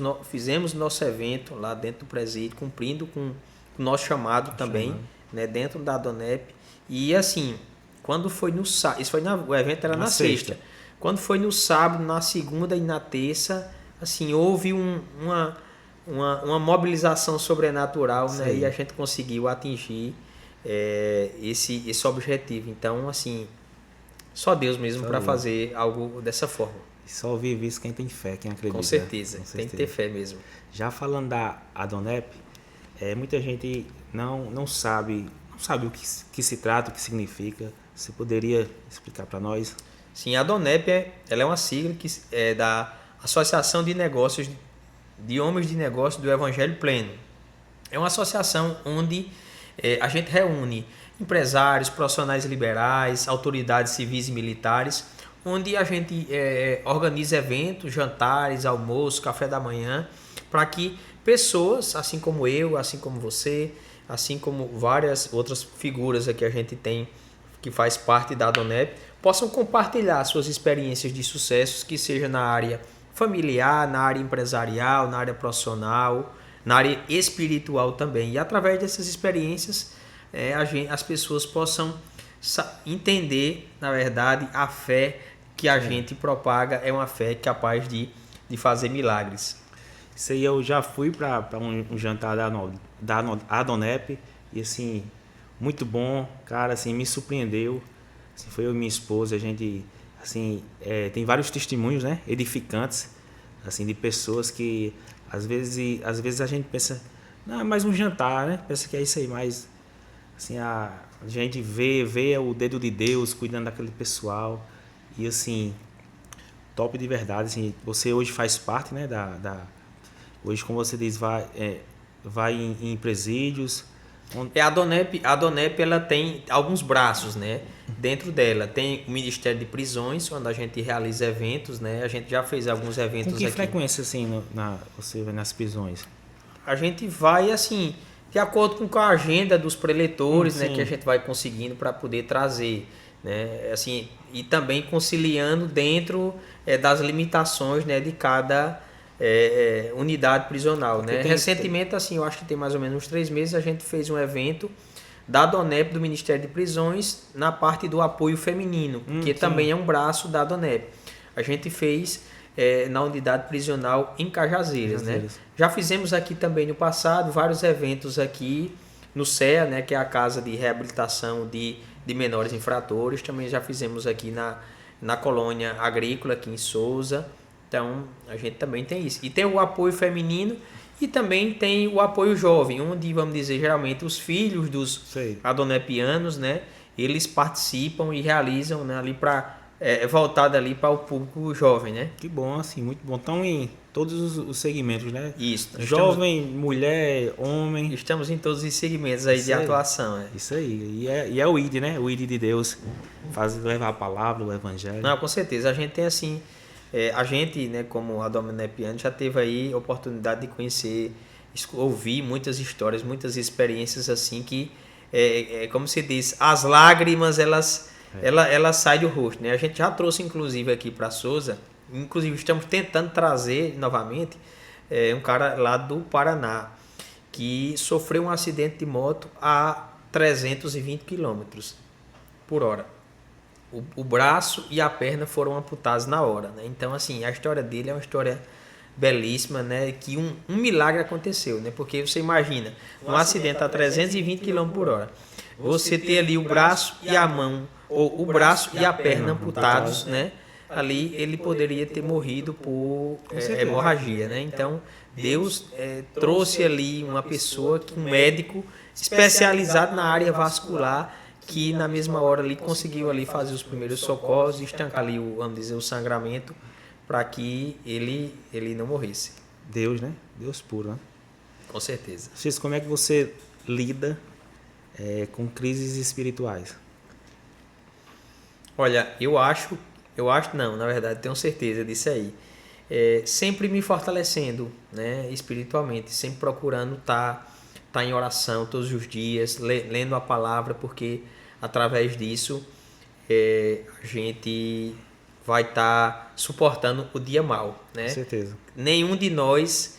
nosso evento lá dentro do presídio, cumprindo com o nosso chamado também, né, dentro da Donep. E assim, quando foi no sábado, o evento era na sexta. Quando foi no sábado, na segunda e na terça, assim, houve uma mobilização sobrenatural, né, e a gente conseguiu atingir esse objetivo. Então, assim, só Deus mesmo para fazer algo dessa forma. Só vive isso quem tem fé, quem acredita. Com certeza, tem que ter fé mesmo. Já falando da Adonep, muita gente não sabe o que se trata, o que significa. Você poderia explicar para nós? Sim, a Adonep ela é uma sigla que é da Associação de Negócios de Homens de Negócios do Evangelho Pleno. É uma associação onde a gente reúne empresários, profissionais liberais, autoridades civis e militares, onde a gente organiza eventos, jantares, almoço, café da manhã, para que pessoas, assim como eu, assim como você, assim como várias outras figuras aqui a gente tem, que faz parte da Donep, possam compartilhar suas experiências de sucessos, que seja na área familiar, na área empresarial, na área profissional, na área espiritual também. E através dessas experiências, as pessoas possam entender, na verdade, a fé que a gente propaga é uma fé capaz de fazer milagres. Isso aí eu já fui para um jantar da Adonep e assim, muito bom, cara, assim, me surpreendeu. Assim, foi eu e minha esposa, a gente, assim, tem vários testemunhos, né, edificantes, assim, de pessoas que às vezes a gente pensa, não, é mais um jantar, né, pensa que é isso aí, mas assim, a gente vê o dedo de Deus cuidando daquele pessoal e assim, top de verdade, assim, você hoje faz parte, né, hoje, como você diz, vai em presídios. A Donep ela tem alguns braços, né? Dentro dela tem o Ministério de Prisões, onde a gente realiza eventos, né? A gente já fez alguns eventos Com que aqui. frequência, assim, você vai nas prisões? A gente vai, assim, de acordo com a agenda dos preletores, né? Sim. Que a gente vai conseguindo para poder trazer, né? Assim, e também conciliando dentro das limitações, né? De cada unidade prisional, né? Recentemente, assim, eu acho que tem mais ou menos uns 3 meses, a gente fez um evento da Donep, do Ministério de Prisões, na parte do apoio feminino, que também é um braço da Donep. A gente fez na unidade prisional em Cajazeiras, né? Já fizemos aqui também no passado vários eventos aqui no CEA, né? Que é a Casa de Reabilitação de Menores Infratores. Também já fizemos aqui na Colônia Agrícola, aqui em Souza. Então, a gente também tem isso. E tem o apoio feminino e também tem o apoio jovem, onde, vamos dizer, geralmente os filhos dos adonepianos, né, eles participam e realizam, né, ali para voltado ali para o público jovem, né? Que bom, assim, muito bom. Estão em todos os segmentos, né? Isso. Jovem, mulher, homem. Estamos em todos os segmentos aí de atuação, né? Isso aí. E é o ID, né? O ID de Deus. Levar a palavra, o evangelho. Não, com certeza. A gente tem assim... a gente, né, como adonepiano, já teve aí a oportunidade de conhecer, ouvir muitas histórias, muitas experiências assim que, como se diz, as lágrimas elas saem do rosto, né? A gente já trouxe inclusive aqui para Souza, inclusive estamos tentando trazer novamente um cara lá do Paraná que sofreu um acidente de moto a 320 km por hora. O braço e a perna foram amputados na hora, né? Então, assim, a história dele é uma história belíssima, né? Que um milagre aconteceu, né? Porque você imagina, um acidente a 320 km por hora, você ter ali o braço e a mão, ou o braço e a perna amputados, né? Ali ele poderia ter morrido por hemorragia, né? Então, Deus trouxe ali uma pessoa, um médico especializado na área vascular, que na mesma hora ali conseguiu ali fazer os primeiros socorros e estancar ali o sangramento para que ele não morresse. Deus, né? Deus puro, né? Com certeza. Francisco, como é que você lida com crises espirituais? Olha, eu acho não, na verdade, tenho certeza disso aí. Sempre me fortalecendo, né, espiritualmente, sempre procurando estar em oração todos os dias, lendo a palavra, porque através disso a gente vai estar suportando o dia mau, né? Com certeza. Nenhum de nós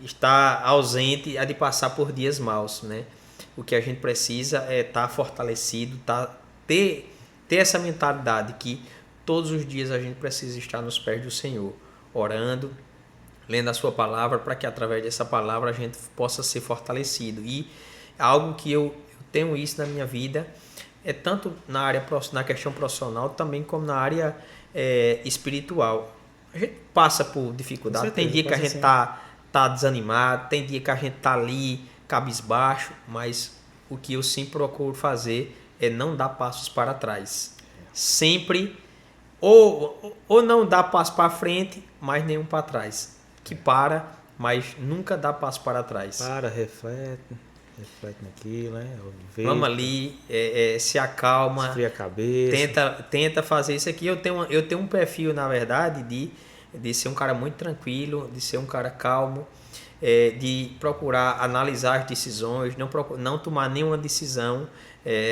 está ausente a de passar por dias maus, né? O que a gente precisa é estar fortalecido, ter essa mentalidade que todos os dias a gente precisa estar nos pés do Senhor, orando, lendo a sua palavra, para que através dessa palavra a gente possa ser fortalecido. E algo que eu tenho isso na minha vida, tanto na questão profissional, também como na área espiritual. A gente passa por dificuldade, tem dia que a gente tá desanimado, tem dia que a gente tá ali cabisbaixo, mas o que eu sempre procuro fazer é não dar passos para trás. Sempre ou não dar passo para frente, mas nenhum para trás. Que mas nunca dá passo para trás. Reflete naquilo, né? Vamos ali, se acalma, esfria a cabeça. Tenta fazer isso aqui. Eu tenho um perfil, na verdade, de ser um cara muito tranquilo, de ser um cara calmo, de procurar analisar as decisões, não tomar nenhuma decisão,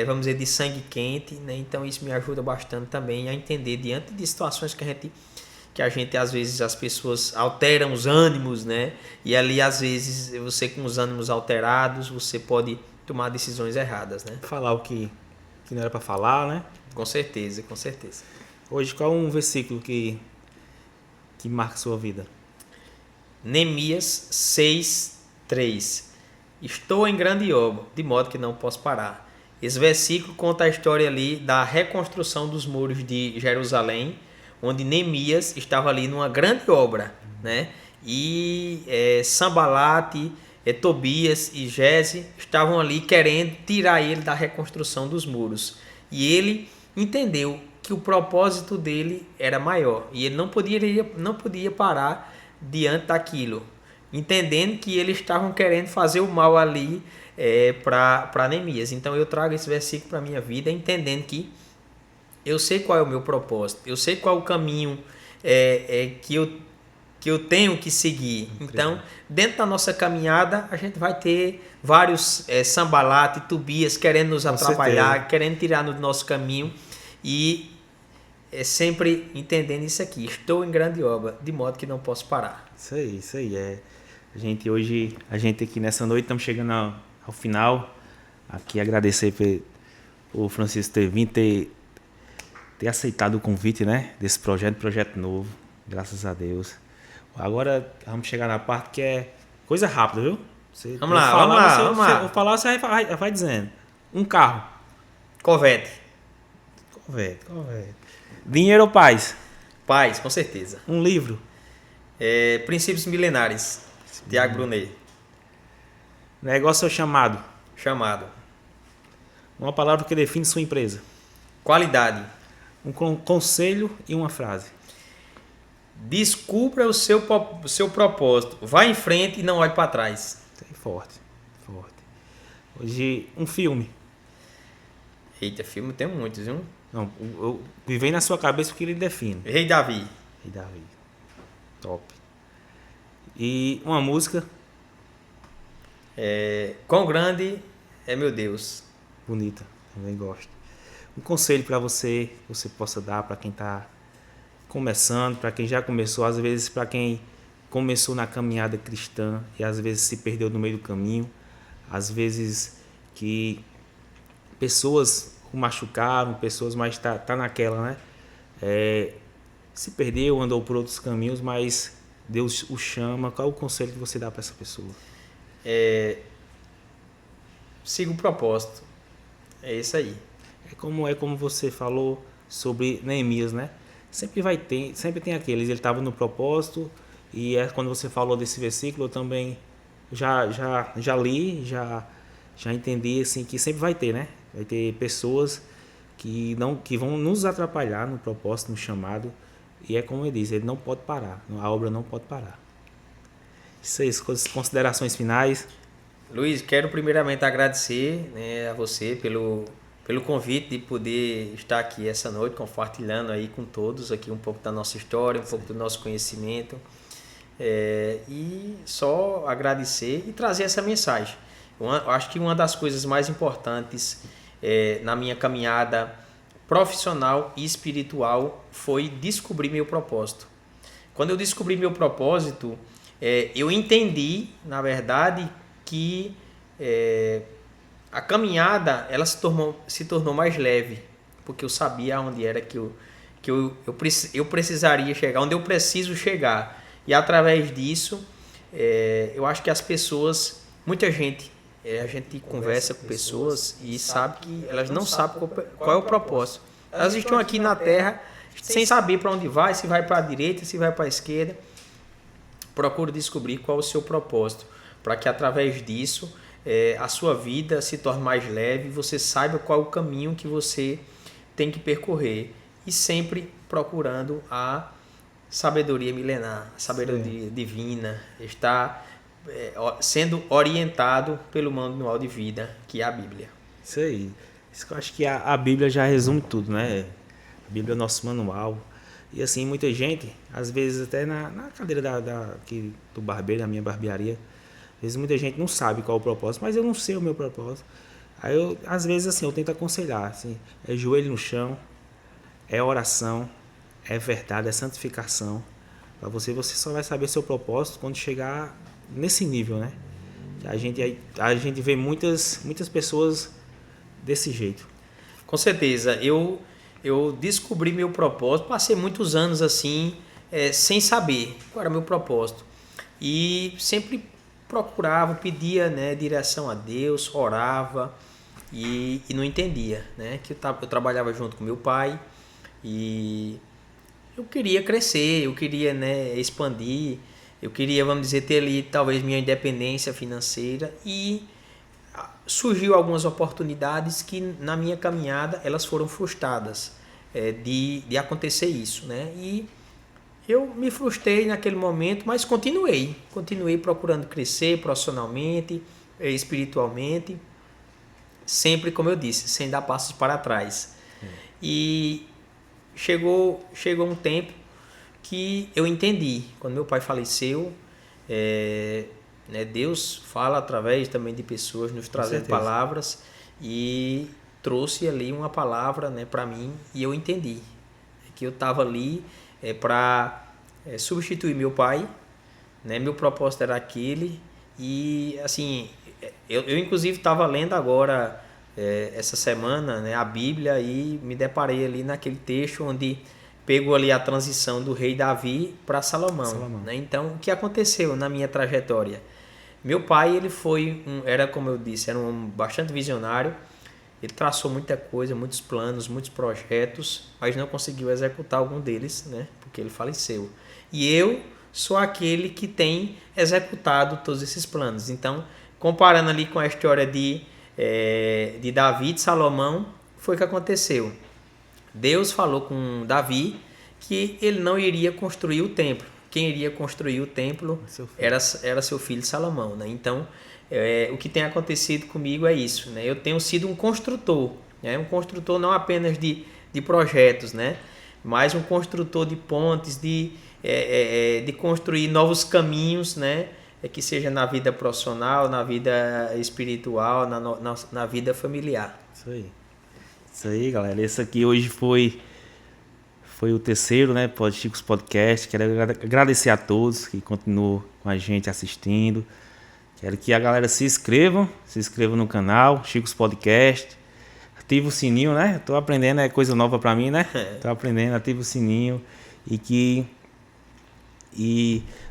vamos dizer, de sangue quente, né? Então isso me ajuda bastante também a entender diante de situações que a gente às vezes as pessoas alteram os ânimos, né? E ali às vezes você com os ânimos alterados, você pode tomar decisões erradas, né? Falar o que não era para falar, né? Com certeza, com certeza. Hoje, qual é um versículo que marca a sua vida? Neemias 6:3. Estou em grande obra, de modo que não posso parar. Esse versículo conta a história ali da reconstrução dos muros de Jerusalém, onde Neemias estava ali numa grande obra, né? E Sanbalate, Tobias e Gese estavam ali querendo tirar ele da reconstrução dos muros. E ele entendeu que o propósito dele era maior e ele não podia parar diante daquilo, entendendo que eles estavam querendo fazer o mal ali para Neemias. Então eu trago esse versículo para a minha vida, entendendo que eu sei qual é o meu propósito, eu sei qual é o caminho que eu tenho que seguir. Então, dentro da nossa caminhada, a gente vai ter vários Sanbalate, Tobias querendo nos atrapalhar, querendo tirar do nosso caminho, e sempre entendendo isso aqui. Estou em grande obra, de modo que não posso parar. Isso aí. A gente aqui nessa noite estamos chegando ao final. Aqui agradecer por Francisco ter vindo, ter aceitado o convite, né? Desse projeto novo. Graças a Deus. Agora vamos chegar na parte que é coisa rápida, viu? Vamos lá. Vou falar, você vai dizendo. Um carro. Corvette. Dinheiro ou paz? Paz, com certeza. Um livro. Princípios Milenares. Tiago Brunet. Negócio ou chamado? Chamado. Uma palavra que define sua empresa. Qualidade. Um conselho e uma frase. Descubra o seu propósito. Vá em frente e não olhe para trás. Isso aí, forte. Hoje, um filme. Eita, filme tem muitos, viu? Não, me vem na sua cabeça o que ele define. Rei Davi. Top. E uma música. Quão grande é meu Deus. Bonita, também gosto. Um conselho para você possa dar para quem está começando, para quem já começou, às vezes para quem começou na caminhada cristã e às vezes se perdeu no meio do caminho, às vezes que pessoas o machucaram, pessoas mais tá naquela, né? Se perdeu, andou por outros caminhos, mas Deus o chama. Qual é o conselho que você dá para essa pessoa? Siga o propósito. É isso aí. É como você falou sobre Neemias, né? Sempre tem aqueles, ele estava no propósito, e quando você falou desse versículo, eu também já li, já entendi assim, que sempre vai ter, né? Vai ter pessoas que vão nos atrapalhar no propósito, no chamado, e é como ele diz, ele não pode parar, a obra não pode parar. Isso aí, considerações finais. Luiz, quero primeiramente agradecer, né, a você pelo convite de poder estar aqui essa noite, compartilhando aí com todos aqui um pouco da nossa história, um pouco do nosso conhecimento. E só agradecer e trazer essa mensagem. Eu acho que uma das coisas mais importantes na minha caminhada profissional e espiritual foi descobrir meu propósito. Quando eu descobri meu propósito, eu entendi, na verdade, que a caminhada ela se tornou mais leve, porque eu sabia onde era que eu precisaria chegar, onde eu preciso chegar. E através disso, eu acho que as pessoas, muita gente, a gente conversa com pessoas e sabe que elas não sabem qual é o propósito. Elas estão aqui na Terra sem saber para onde vai, se vai para a direita, se vai para a esquerda. Procure descobrir qual é o seu propósito, para que através disso a sua vida se torne mais leve, você saiba qual é o caminho que você tem que percorrer, e sempre procurando a sabedoria milenar, a sabedoria divina, está sendo orientado pelo manual de vida, que é a Bíblia. Isso aí. Isso que eu acho que a Bíblia já resume tudo, né? A Bíblia é o nosso manual. E assim, muita gente, às vezes até na cadeira aqui do barbeiro, da minha barbearia, às vezes muita gente não sabe qual é o propósito, mas eu não sei o meu propósito. Aí às vezes assim, eu tento aconselhar, assim, é joelho no chão, é oração, é verdade, é santificação. Para você só vai saber seu propósito quando chegar nesse nível, né? A gente vê muitas pessoas desse jeito. Com certeza. Eu eu descobri meu propósito, passei muitos anos assim, sem saber qual era meu propósito. E sempre procurava, pedia, né, direção a Deus, orava e não entendia, né? Que eu trabalhava junto com meu pai e eu queria crescer, eu queria, né, expandir, eu queria, vamos dizer, ter ali talvez minha independência financeira e surgiu algumas oportunidades que na minha caminhada elas foram frustradas de acontecer isso, né? E eu me frustrei naquele momento, mas continuei procurando crescer profissionalmente, espiritualmente, sempre, como eu disse, sem dar passos para trás. E chegou um tempo que eu entendi, quando meu pai faleceu, né, Deus fala através também de pessoas, nos trazendo palavras, e trouxe ali uma palavra, né, para mim, e eu entendi que eu estava ali para substituir meu pai, né, meu propósito era aquele, e assim, eu inclusive estava lendo agora, essa semana, né, a Bíblia, e me deparei ali naquele texto onde pegou ali a transição do rei Davi para Salomão. Né? Então, o que aconteceu na minha trajetória? Meu pai, ele era como eu disse, era um bastante visionário. Ele traçou muita coisa, muitos planos, muitos projetos, mas não conseguiu executar algum deles, né? Porque ele faleceu. E eu sou aquele que tem executado todos esses planos. Então, comparando ali com a história de Davi e de Salomão, foi o que aconteceu. Deus falou com Davi que ele não iria construir o templo. Quem iria construir o templo era seu filho Salomão. Né? Então, o que tem acontecido comigo é isso. Né? Eu tenho sido um construtor. Né? Um construtor não apenas de projetos, né? Mas um construtor de pontes, de construir novos caminhos, né? Que seja na vida profissional, na vida espiritual, na vida familiar. Isso aí, galera. Esse aqui hoje foi o terceiro, né, Chicos Podcast. Quero agradecer a todos que continuam com a gente assistindo. Quero que a galera se inscreva no canal Chicos Podcast. Ativa o sininho, né? Tô aprendendo, é coisa nova pra mim, né? Tô aprendendo, ativa o sininho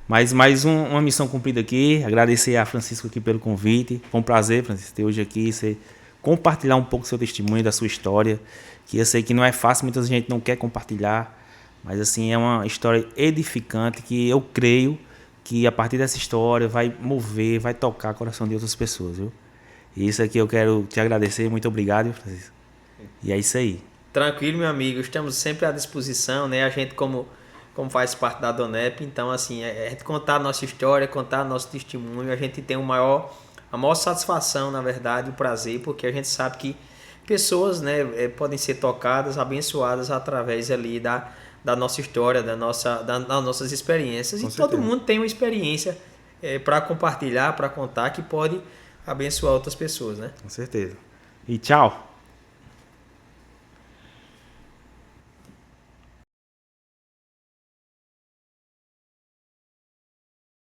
mais uma missão cumprida aqui. Agradecer a Francisco aqui pelo convite. Foi um prazer, Francisco, ter hoje aqui, você compartilhar um pouco do seu testemunho, da sua história, que eu sei que não é fácil, muita gente não quer compartilhar, mas assim, é uma história edificante que eu creio que a partir dessa história vai mover, vai tocar o coração de outras pessoas, viu? E isso aqui eu quero te agradecer, muito obrigado, Francisco. E é isso aí. Tranquilo, meu amigo, estamos sempre à disposição, né? A gente como faz parte da Donep, então assim, a gente contar a nossa história, contar nosso testemunho, a gente tem a maior satisfação, na verdade, o prazer, porque a gente sabe que pessoas, né, podem ser tocadas, abençoadas através ali da nossa história, das nossas experiências. Com certeza. Todo mundo tem uma experiência para compartilhar, para contar, que pode abençoar outras pessoas, né? Com certeza. E tchau!